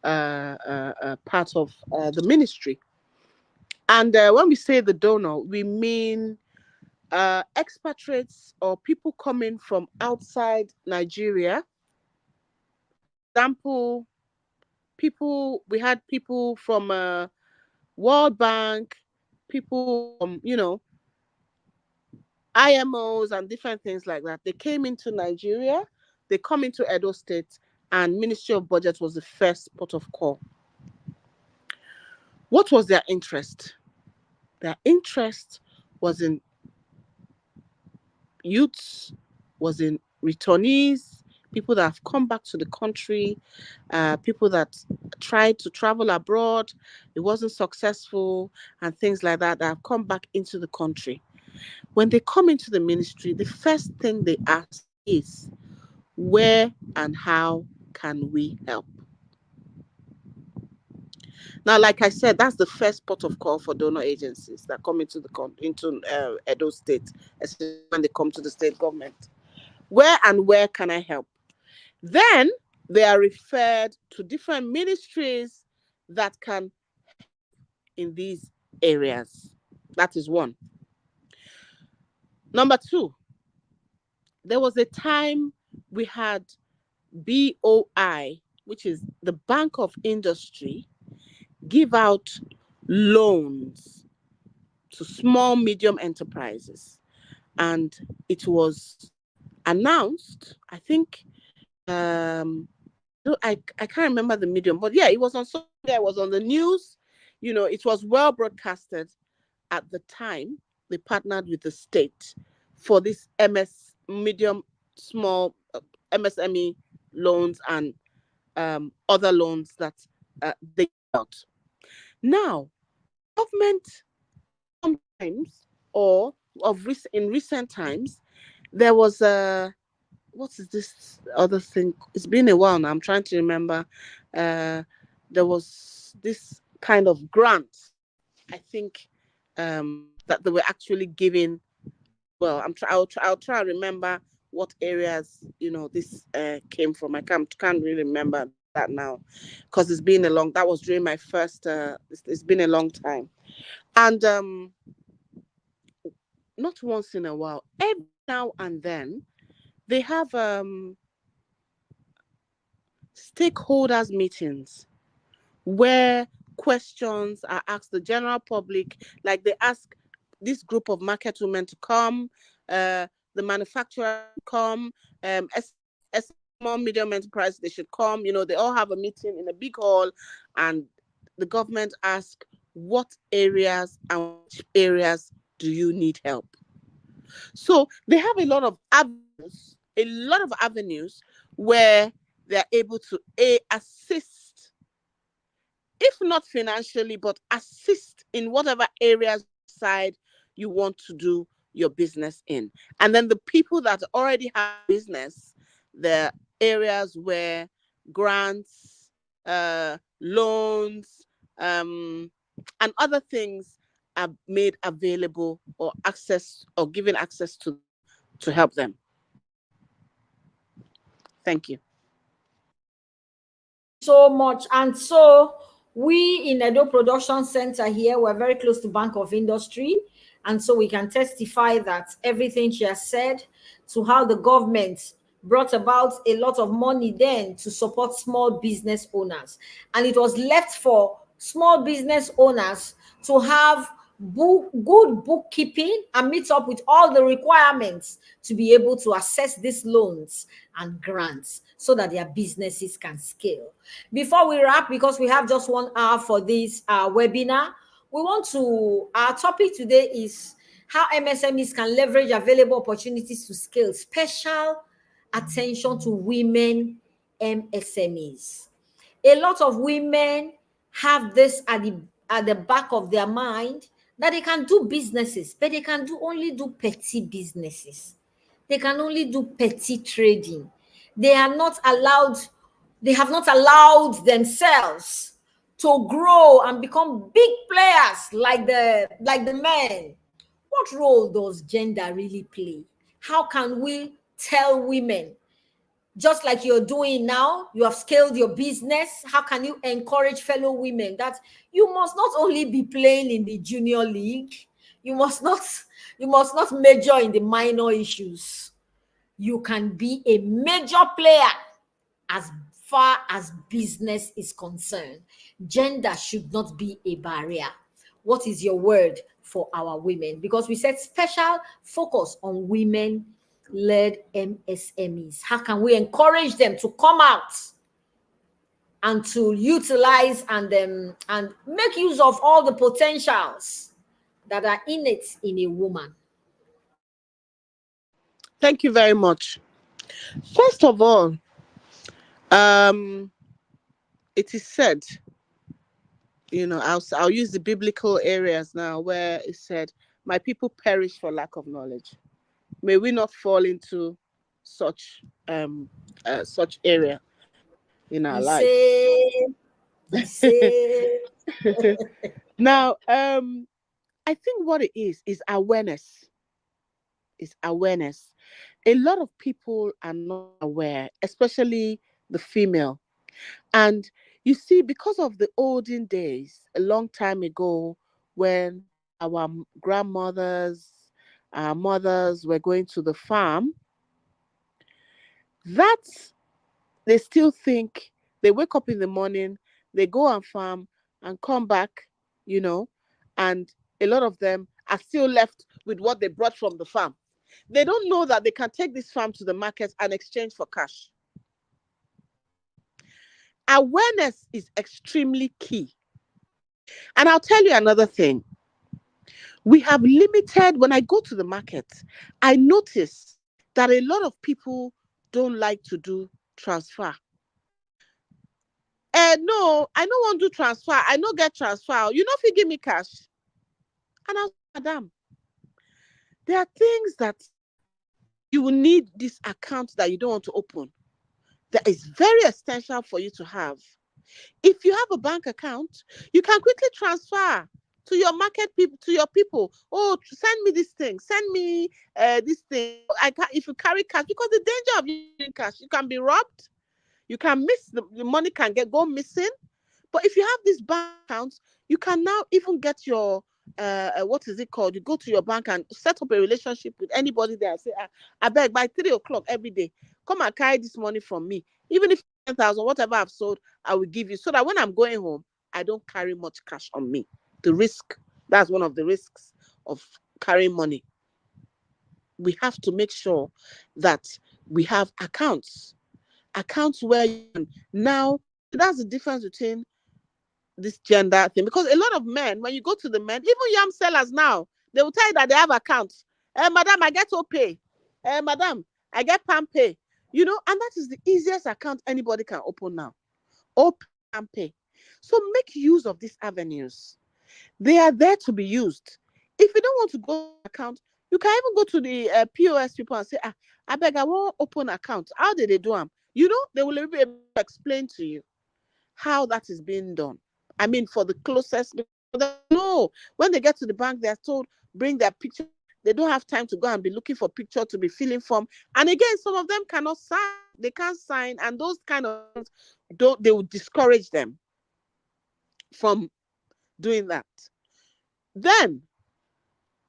part of the ministry. And when we say the donor, we mean expatriates or people coming from outside Nigeria. Example, we had people from World Bank, people from, IMOs and different things like that. They came into Nigeria, they come into Edo State, and Ministry of Budget was the first port of call. What was their interest? Their interest was in youths, was in returnees, people that have come back to the country, people that tried to travel abroad, it wasn't successful, and things like that have come back into the country. When they come into the ministry, the first thing they ask is, where and how can we help? Now, like I said, that's the first port of call for donor agencies that come into Edo State, especially when they come to the state government. Where can I help? Then they are referred to different ministries that can help in these areas. That is one. Number two, there was a time we had BOI, which is the Bank of Industry, give out loans to small, medium enterprises. And it was announced, I think, I can't remember the medium, but yeah, it was on social media, it was on the news. It was well broadcasted at the time. They partnered with the state for this medium, small MSME loans and other loans that they got. Now, government sometimes, or in recent times, there was a what is this other thing? It's been a while now. I'm trying to remember. There was this kind of grant, I think, that they were actually giving. Well, I'll try and remember what areas this came from. I can't really remember that now, because it's been a long. That was during my first. It's been a long time, and not once in a while, every now and then, they have stakeholders meetings where questions are asked the general public, like they ask this group of market women to come, the manufacturer come, small medium enterprise, they should come. They all have a meeting in a big hall, and the government ask what areas and which areas do you need help. So they have a lot of avenues where they're able to assist, if not financially, but assist in whatever areas side you want to do your business in. And then the people that already have business, the areas where grants, loans, and other things are made available or given access to help them. Thank you. So much. And so we in Edo Production Center here, we're very close to Bank of Industry. And so we can testify that everything she has said, to how the government brought about a lot of money then to support small business owners. And it was left for small business owners to have good bookkeeping and meet up with all the requirements to be able to access these loans and grants so that their businesses can scale. Before we wrap, because we have just 1 hour for this webinar, our topic today is how MSMEs can leverage available opportunities to scale. Special attention to women MSMEs. A lot of women have this at the back of their mind, that they can do businesses, but they can only do petty businesses. They can only do petty trading. They have not allowed themselves to grow and become big players like the men. What role does gender really play? How can we tell women, just like you're doing now, you have scaled your business, how can you encourage fellow women that you must not only be playing in the junior league, you must not major in the minor issues. You can be a major player as far as business is concerned. Gender should not be a barrier. What is your word for our women? Because we said special focus on women-led MSMEs. How can we encourage them to come out and to utilize and make use of all the potentials that are innate in a woman? Thank you very much. First of all, it is said, I'll use the biblical areas now where it said, my people perish for lack of knowledge. May we not fall into such area in our life. Now, I think what it is awareness. Is awareness. A lot of people are not aware, especially the female. And you see, because of the olden days, a long time ago, when our grandmothers, our mothers were going to the farm, That's, they still think, they wake up in the morning, they go and farm and come back, and a lot of them are still left with what they brought from the farm. They don't know that they can take this farm to the market and exchange for cash. Awareness is extremely key. And I'll tell you another thing. We have limited, when I go to the market, I notice that a lot of people don't like to do transfer. No, I don't want to do transfer. I don't get transfer. You know, if you give me cash. And I was, Madam, there are things that you will need this account that you don't want to open. That is very essential for you to have. If you have a bank account, you can quickly transfer to your market people, to your people. Oh, send me this thing. Send me this thing. If you carry cash, because the danger of using cash, you can be robbed. You can miss the money can go missing. But if you have these bank accounts, you can now even get your what is it called? You go to your bank and set up a relationship with anybody there. Say, I beg, by 3 o'clock every day, come and carry this money from me. Even if 10,000, whatever I've sold, I will give you, so that when I'm going home, I don't carry much cash on me. The risk, that's one of the risks of carrying money. We have to make sure that we have accounts where you can now. That's the difference between this gender thing, because a lot of men, when you go to the men, even yam sellers now, they will tell you that they have accounts. Madam, I get to pay. Madam, I get palm pay. And that is the easiest account anybody can open now. Open and pay. So make use of these avenues. They are there to be used. If you don't want to go to account, you can even go to the POS people and say, I beg, I want to open account. How did they do them? They will be able to explain to you how that is being done. I mean, for the closest, no, when they get to the bank, they're told, bring their picture. They don't have time to go and be looking for picture to be filling form. And again, some of them cannot sign. They can't sign. And those kind of things, they will discourage them from doing that. Then,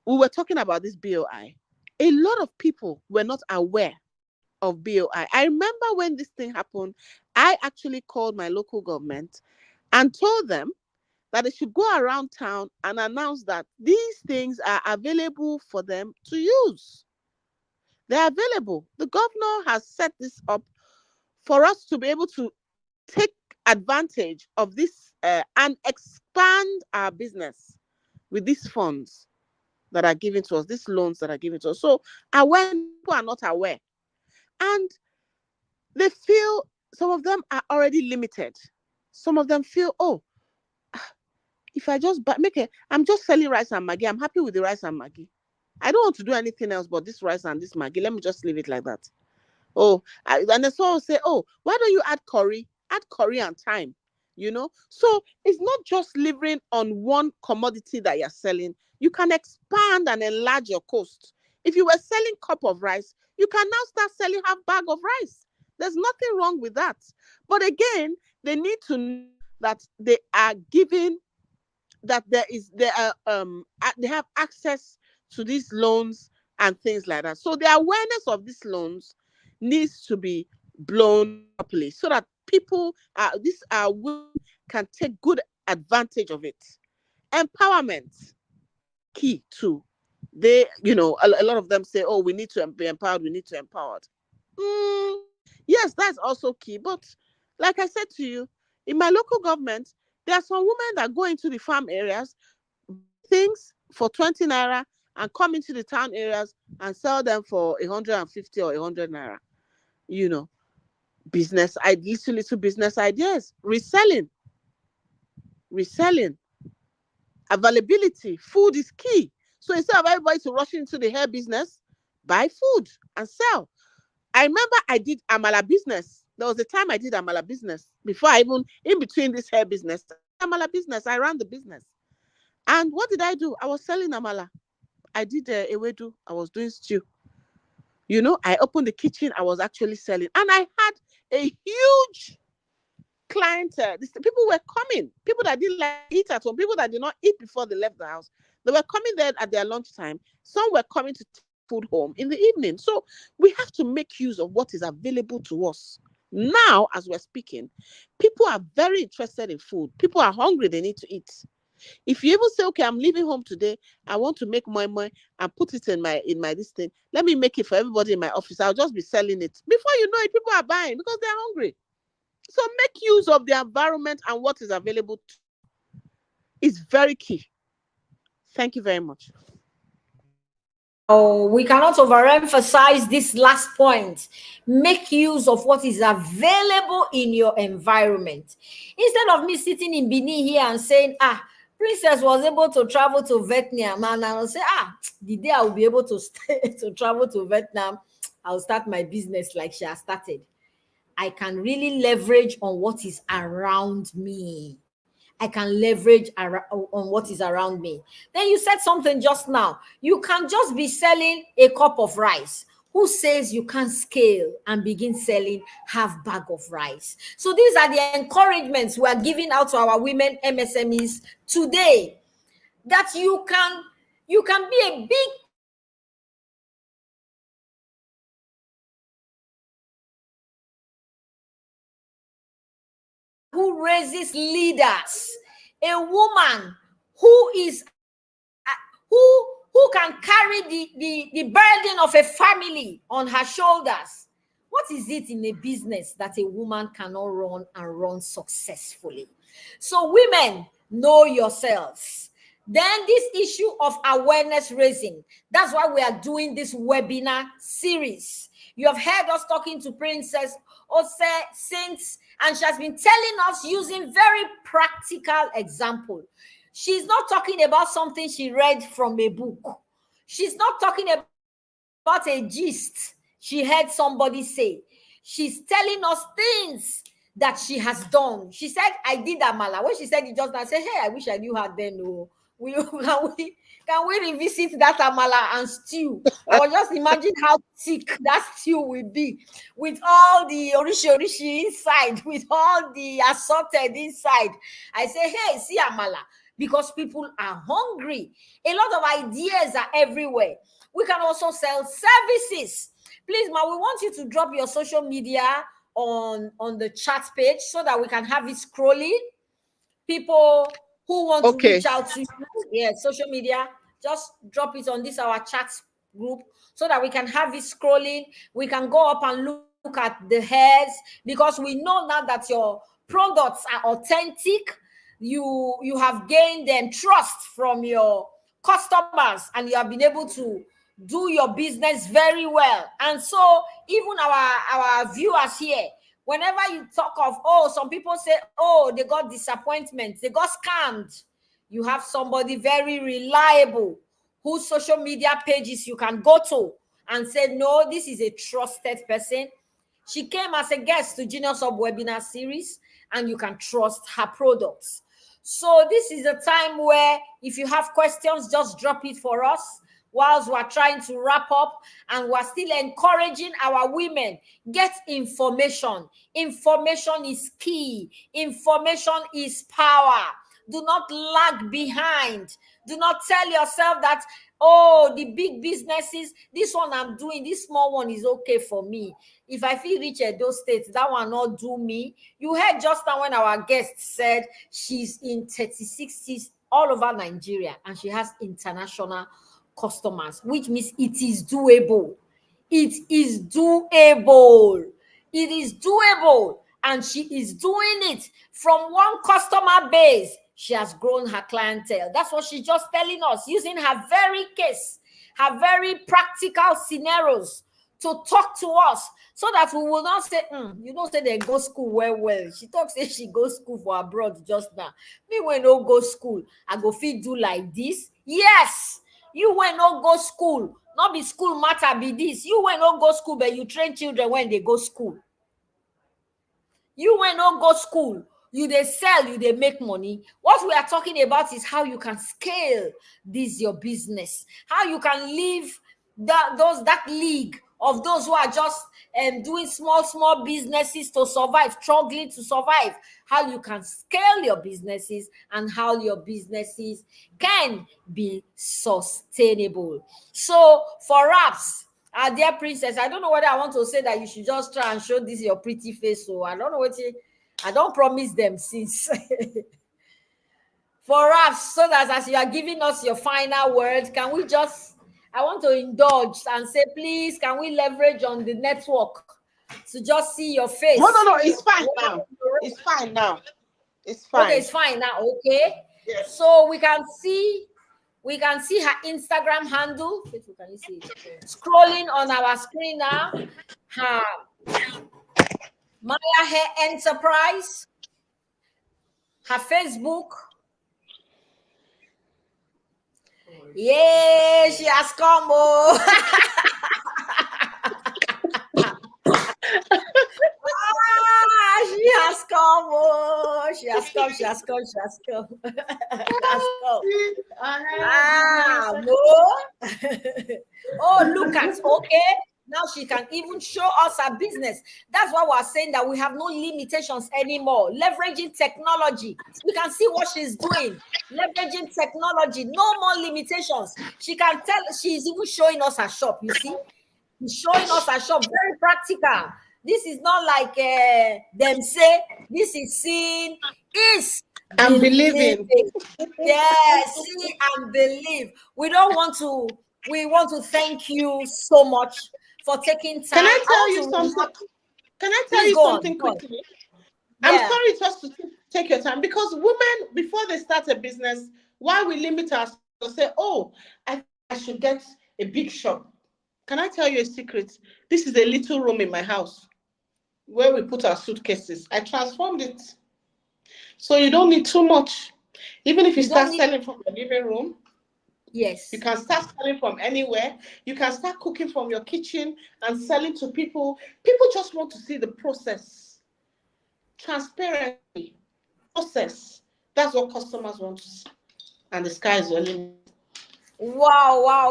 we were talking about this BOI. A lot of people were not aware of BOI. I remember when this thing happened, I actually called my local government and told them that they should go around town and announce that these things are available for them to use. They're available. The governor has set this up for us to be able to take advantage of this and expand our business with these funds that are given to us, these loans that are given to us. So people are not aware. And they feel, some of them are already limited. Some of them feel, if I just I'm just selling rice and Maggi. I'm happy with the rice and Maggi. I don't want to do anything else but this rice and this Maggi. Let me just leave it like that. And then someone will say, why don't you add curry? Add curry and thyme, So it's not just living on one commodity that you're selling. You can expand and enlarge your cost. If you were selling cup of rice, you can now start selling half bag of rice. There's nothing wrong with that. But again, they need to know that they are giving, that they have access to these loans and things like that. So the awareness of these loans needs to be blown properly, so that people women can take good advantage of it. Empowerment, key too. They, a lot of them say, we need to be empowered, we need to empower. Yes, that's also key. But like I said to you, in my local government, there are some women that go into the farm areas, things for 20 naira, and come into the town areas and sell them for 150 or 100 naira. Business, little business ideas, reselling, availability, food is key. So instead of everybody to rush into the hair business, buy food and sell. I remember I did amala business. There was a time I did amala business before in between this hair business. Amala business, I ran the business. And what did I do? I was selling amala. I did ewedu. I was doing stew. I opened the kitchen. I was actually selling. And I had a huge clientele. People were coming. People that didn't like eat at home. People that did not eat before they left the house. They were coming there at their lunchtime. Some were coming to food home in the evening. So we have to make use of what is available to us. Now, as we're speaking, people are very interested in food. People are hungry, they need to eat. If you even say, okay, I'm leaving home today, I want to make more and put it in my this thing. Let me make it for everybody in my office. I'll just be selling it. Before you know it, people are buying because they're hungry. So make use of the environment and what is available is very key. Thank you very much. Wow, we cannot overemphasize this last point. Make use of what is available in your environment. Instead of me sitting in Benin here and saying, Princess was able to travel to Vietnam, and I'll say, the day I will be able to travel to Vietnam, I'll start my business like she has started. I can really leverage on what is around me. I can leverage on what is around me. Then you said something just now. You can just be selling a cup of rice. Who says you can't scale and begin selling half bag of rice? So these are the encouragements we are giving out to our women MSMEs today, that you can be a big who raises leaders, a woman who is who can carry the burden of a family on her shoulders. What is it in a business that a woman cannot run and run successfully? So women, know yourselves. Then this issue of awareness raising, that's why we are doing this webinar series. You have heard us talking to Princess Ose since, and she has been telling us using very practical example. She's not talking about something she read from a book. She's not talking about a gist she heard somebody say. She's telling us things that she has done. She said, I did amala. When she said it just now, I said, hey, I wish I knew her then. Oh. Can we revisit that amala and stew? Or just imagine how thick that stew will be with all the orishi inside, with all the assorted inside. I say, hey, see amala. Because people are hungry. A lot of ideas are everywhere. We can also sell services. Please, ma, we want you to drop your social media on the chat page so that we can have it scrolling. People who want to reach out to you, social media, just drop it on this our chat group so that we can have it scrolling. We can go up and look at the hairs, because we know now that your products are authentic. You have gained them trust from your customers, and you have been able to do your business very well. And so even our viewers here, whenever you talk of, some people say, they got disappointments, they got scammed, you have somebody very reliable whose social media pages you can go to and say, no, this is a trusted person. She came as a guest to Genius Hub webinar series, and you can trust her products. So this is a time where if you have questions, just drop it for us whilst we're trying to wrap up, and we're still encouraging our women. Get information. Information is key. Information is power. Do not lag behind. Do not tell yourself that, the big businesses, this one I'm doing, this small one is okay for me. If I feel reach those states, that one not do me. You heard just now when our guest said she's in 36 cities all over Nigeria, and she has international customers, which means it is doable. It is doable. It is doable. And she is doing it from one customer base. She has grown her clientele. That's what she's just telling us, using her very case, her very practical scenarios to talk to us, so that we will not say, say they go school well. She talks, say she go school for abroad just now. Me when no go school, I go fit do like this. Yes, you when no go school, not be school matter be this. You when no go school, but you train children when they go school. You when no go school, you they sell, you they make money. What we are talking about is how you can scale this your business, how you can leave that league of those who are just doing small businesses to survive, struggling to survive, how you can scale your businesses and how your businesses can be sustainable. So for apps, our dear princess, I don't know whether I want to say that you should just try and show this your pretty face. So I don't know what I don't promise them since. For us, so that as you are giving us your final word, can we just, I want to indulge and say, please, can we leverage on the network to just see your face? No, it's fine now. It's fine now. It's fine. Okay, it's fine now. Okay. Yes. So we can see her Instagram handle. Can you see it? Scrolling on our screen now. Her Maya Hair Enterprise. Her Facebook. Yeah, she has come. Oh. She has come. Oh, she has come. She has come. She has come. No. Oh, look at. Okay. Now she can even show us her business. That's why we're saying that we have no limitations anymore. Leveraging technology. We can see what she's doing. Leveraging technology. No more limitations. She can tell, she's even showing us her shop, you see. She's showing us her shop. Very practical. This is not like them say, this is seen, is I'm believing. Yes, see and believe. We want to thank you so much for taking time. Can I tell you something? Can I tell you something quickly? I'm sorry just to take your time, because women, before they start a business, why we limit ourselves to say, oh, I should get a big shop. Can I tell you a secret? This is a little room in my house where we put our suitcases. I transformed it. So you don't need too much. Even if you start selling from the living room, yes, you can start selling from anywhere. You can start cooking from your kitchen and selling to people. People just want to see the process. Transparency. Process. That's what customers want to see. And the sky is the limit. Wow.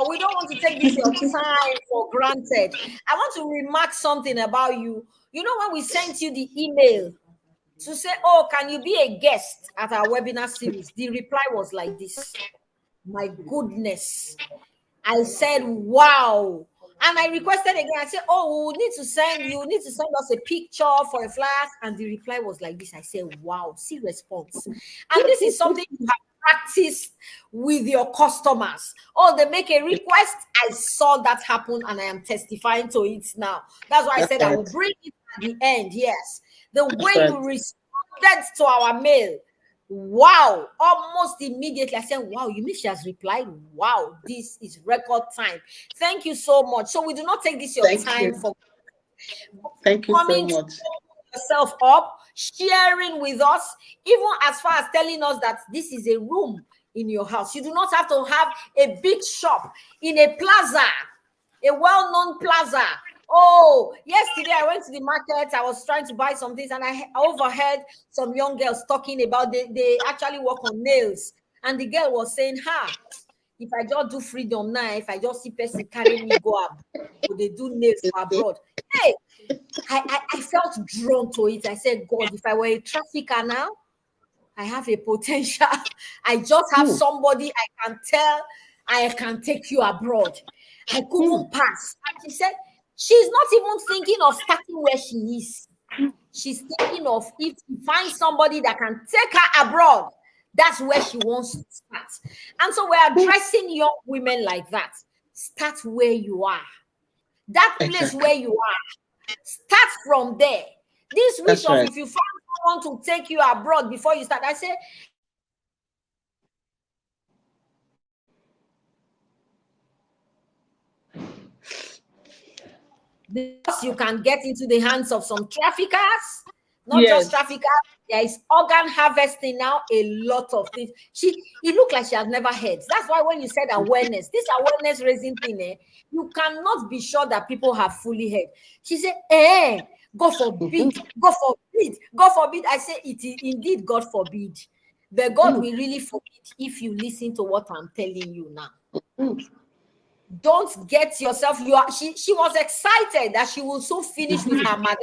We don't want to take this your time for granted. I want to remark something about you. You know, when we sent you the email to say, oh, can you be a guest at our webinar series? The reply was like this. My goodness. I said, wow. And I requested again. I said, oh, you need to send us a picture for a flash. And the reply was like this. I said, wow, see response. And this is something you have practiced with your customers. Oh, they make a request. I saw that happen and I am testifying to it now. That's why I said I will bring it at the end. Yes. The way you responded to our mail. Wow, almost immediately I said, wow, you mean she has replied? Wow, this is record time. Thank you so much. So we do not take this your time for thank you coming so much. To yourself up, sharing with us, even as far as telling us that this is a room in your house. You do not have to have a big shop in a plaza, a well-known plaza. Oh, yesterday I went to the market. I was trying to buy some things and I overheard some young girls talking about they actually work on nails. And the girl was saying, if I just do freedom now, if I just see person carry me go up, they do nails abroad. Hey, I felt drawn to it. I said, God, if I were a trafficker now, I have a potential. I just have somebody I can tell I can take you abroad. I couldn't pass. And she said, she's not even thinking of starting where she is. She's thinking of if she finds somebody that can take her abroad, that's where she wants to start. And so we're addressing young women like that. Start where you are. That place where you are. Start from there. This wish of if you find someone to take you abroad before you start, I say, because you can get into the hands of some traffickers, not just traffickers. There is organ harvesting now, a lot of things. It looked like she has never heard. That's why when you said awareness, this awareness raising thing, you cannot be sure that people have fully heard. She said, God forbid, God forbid, God forbid. I say it is indeed God forbid. But God will really forbid if you listen to what I'm telling you now. don't get yourself. She was excited that she will soon finish with her madam.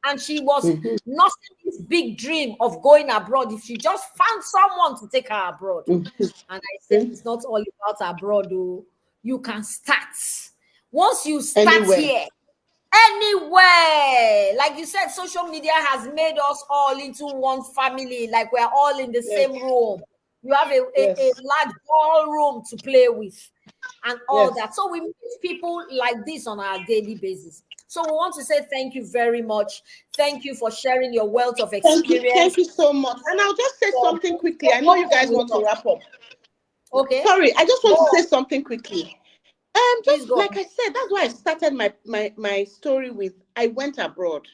And she was nursing this big dream of going abroad if she just found someone to take her abroad. And I said, it's not all about abroad, though. You can start. Once you start here, anywhere. Like you said, social media has made us all into one family. Like we're all in the same room. You have a large ballroom to play with and all that. So we meet people like this on our daily basis. So we want to say thank you very much. Thank you for sharing your wealth of experience. Thank you so much. And I'll just say something quickly. I know you guys want to wrap up. Okay. Sorry, I just want to say something quickly. Just like I said, that's why I started my story with I went abroad.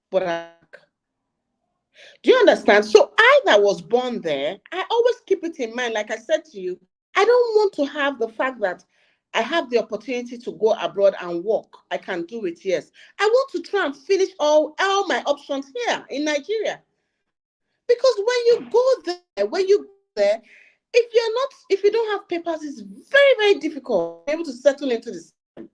But do you understand? So I that was born there, I always keep it in mind. Like I said to you, I don't want to have the fact that I have the opportunity to go abroad and work. I can do it, yes. I want to try and finish all my options here in Nigeria. Because when you go there, if you don't have papers, it's very, very difficult to be able to settle into the system.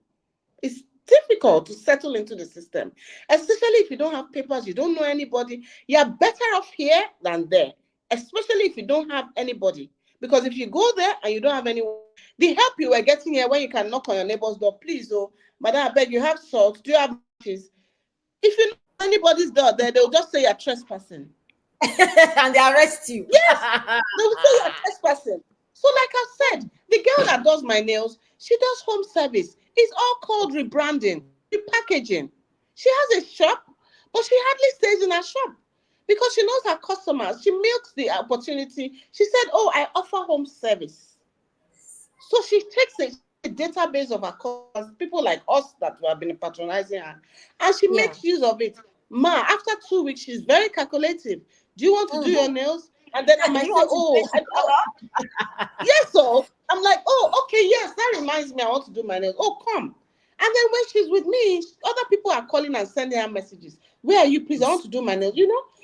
It's difficult to settle into the system, especially if you don't have papers, you don't know anybody. You're better off here than there, especially if you don't have anybody. Because if you go there and you don't have anyone, the help you were getting here when you can knock on your neighbor's door, please, madam, I beg you have salt, do you have matches? If you know anybody's door there, they'll just say you're trespassing. And they arrest you. Yes, they will say you're trespassing. So like I said, the girl that does my nails, she does home service. It's all called rebranding, repackaging. She has a shop, but she hardly stays in her shop because she knows her customers. She milks the opportunity. She said, I offer home service. So she takes a database of her customers, people like us that have been patronizing her, and she makes use of it. After 2 weeks, she's very calculative. Do you want to do your nails? And then I might say, yes, so I'm like, okay, yes, that reminds me, I want to do my nails. Come. And then when she's with me, other people are calling and sending her messages. Where are you, please? I want to do my nails,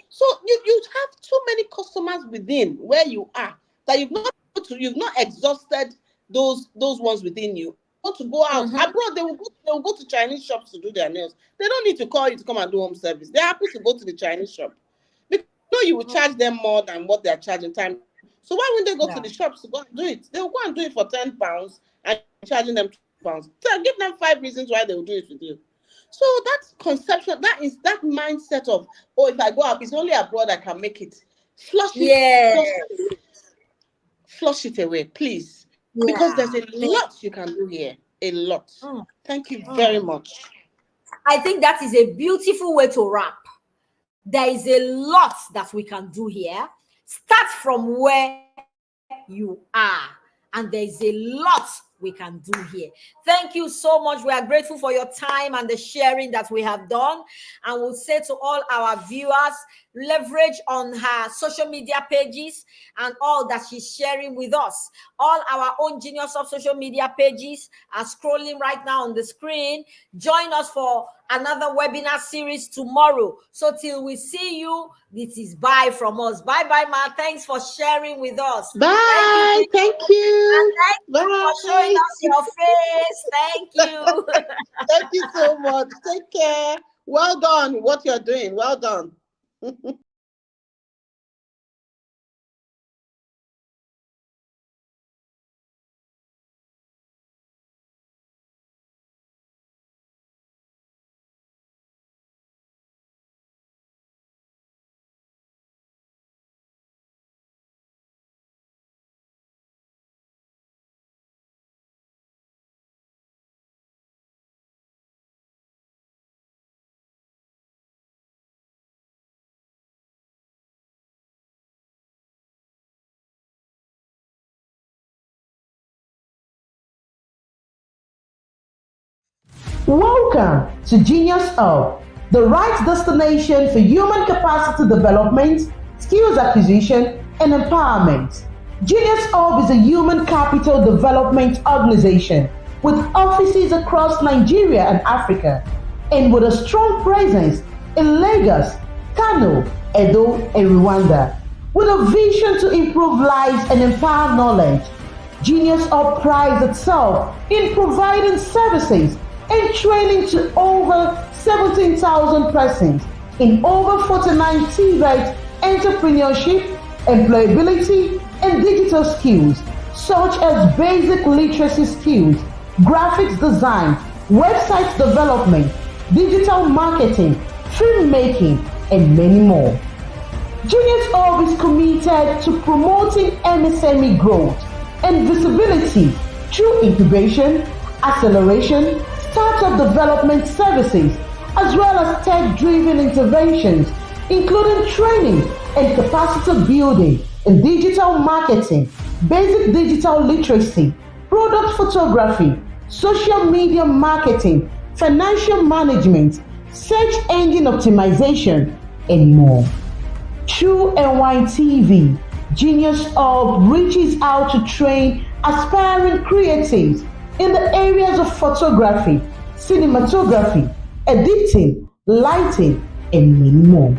So you have too many customers within where you are that you've not exhausted those ones within you. Want to go out abroad, they will go to Chinese shops to do their nails. They don't need to call you to come and do home service. They're happy to go to the Chinese shop. You will charge them more than what they're charging time. So why wouldn't they go to the shops to go and do it? They will go and do it for £10 and charging them £2. So give them 5 reasons why they will do it with you. So that's conception, that mindset of, if I go out, it's only abroad I can make it. Flush it away, please. Because there's a lot you can do here. A lot. Thank you very much. I think that is a beautiful way to wrap. There is a lot that we can do here. Start from where you are, and there is a lot we can do here. Thank you so much. We are grateful for your time and the sharing that we have done. And we'll say to all our viewers, leverage on her social media pages and all that she's sharing with us. All our own Genius of social media pages are scrolling right now on the screen. Join us for another webinar series tomorrow. So till we see you, this is bye from us. Bye, Ma. Thanks for sharing with us. Bye. Thank you. And thank you for showing us your face. Thank you. Thank you so much. Take care. Well done. What you're doing. Well done. Welcome to Genius Hub, the right destination for human capacity development, skills acquisition, and empowerment. Genius Hub is a human capital development organization with offices across Nigeria and Africa, and with a strong presence in Lagos, Kano, Edo, and Rwanda, with a vision to improve lives and empower knowledge. Genius Hub prides itself in providing services and training to over 17,000 persons in over 49 TVET entrepreneurship, employability, and digital skills such as basic literacy skills, graphics design, website development, digital marketing, filmmaking, and many more. Genius Hub is committed to promoting MSME growth and visibility through incubation, acceleration, startup development services, as well as tech-driven interventions, including training and capacity building in digital marketing, basic digital literacy, product photography, social media marketing, financial management, search engine optimization, and more. Through NYTV, Genius Hub reaches out to train aspiring creatives in the areas of photography, cinematography, editing, lighting, and many more.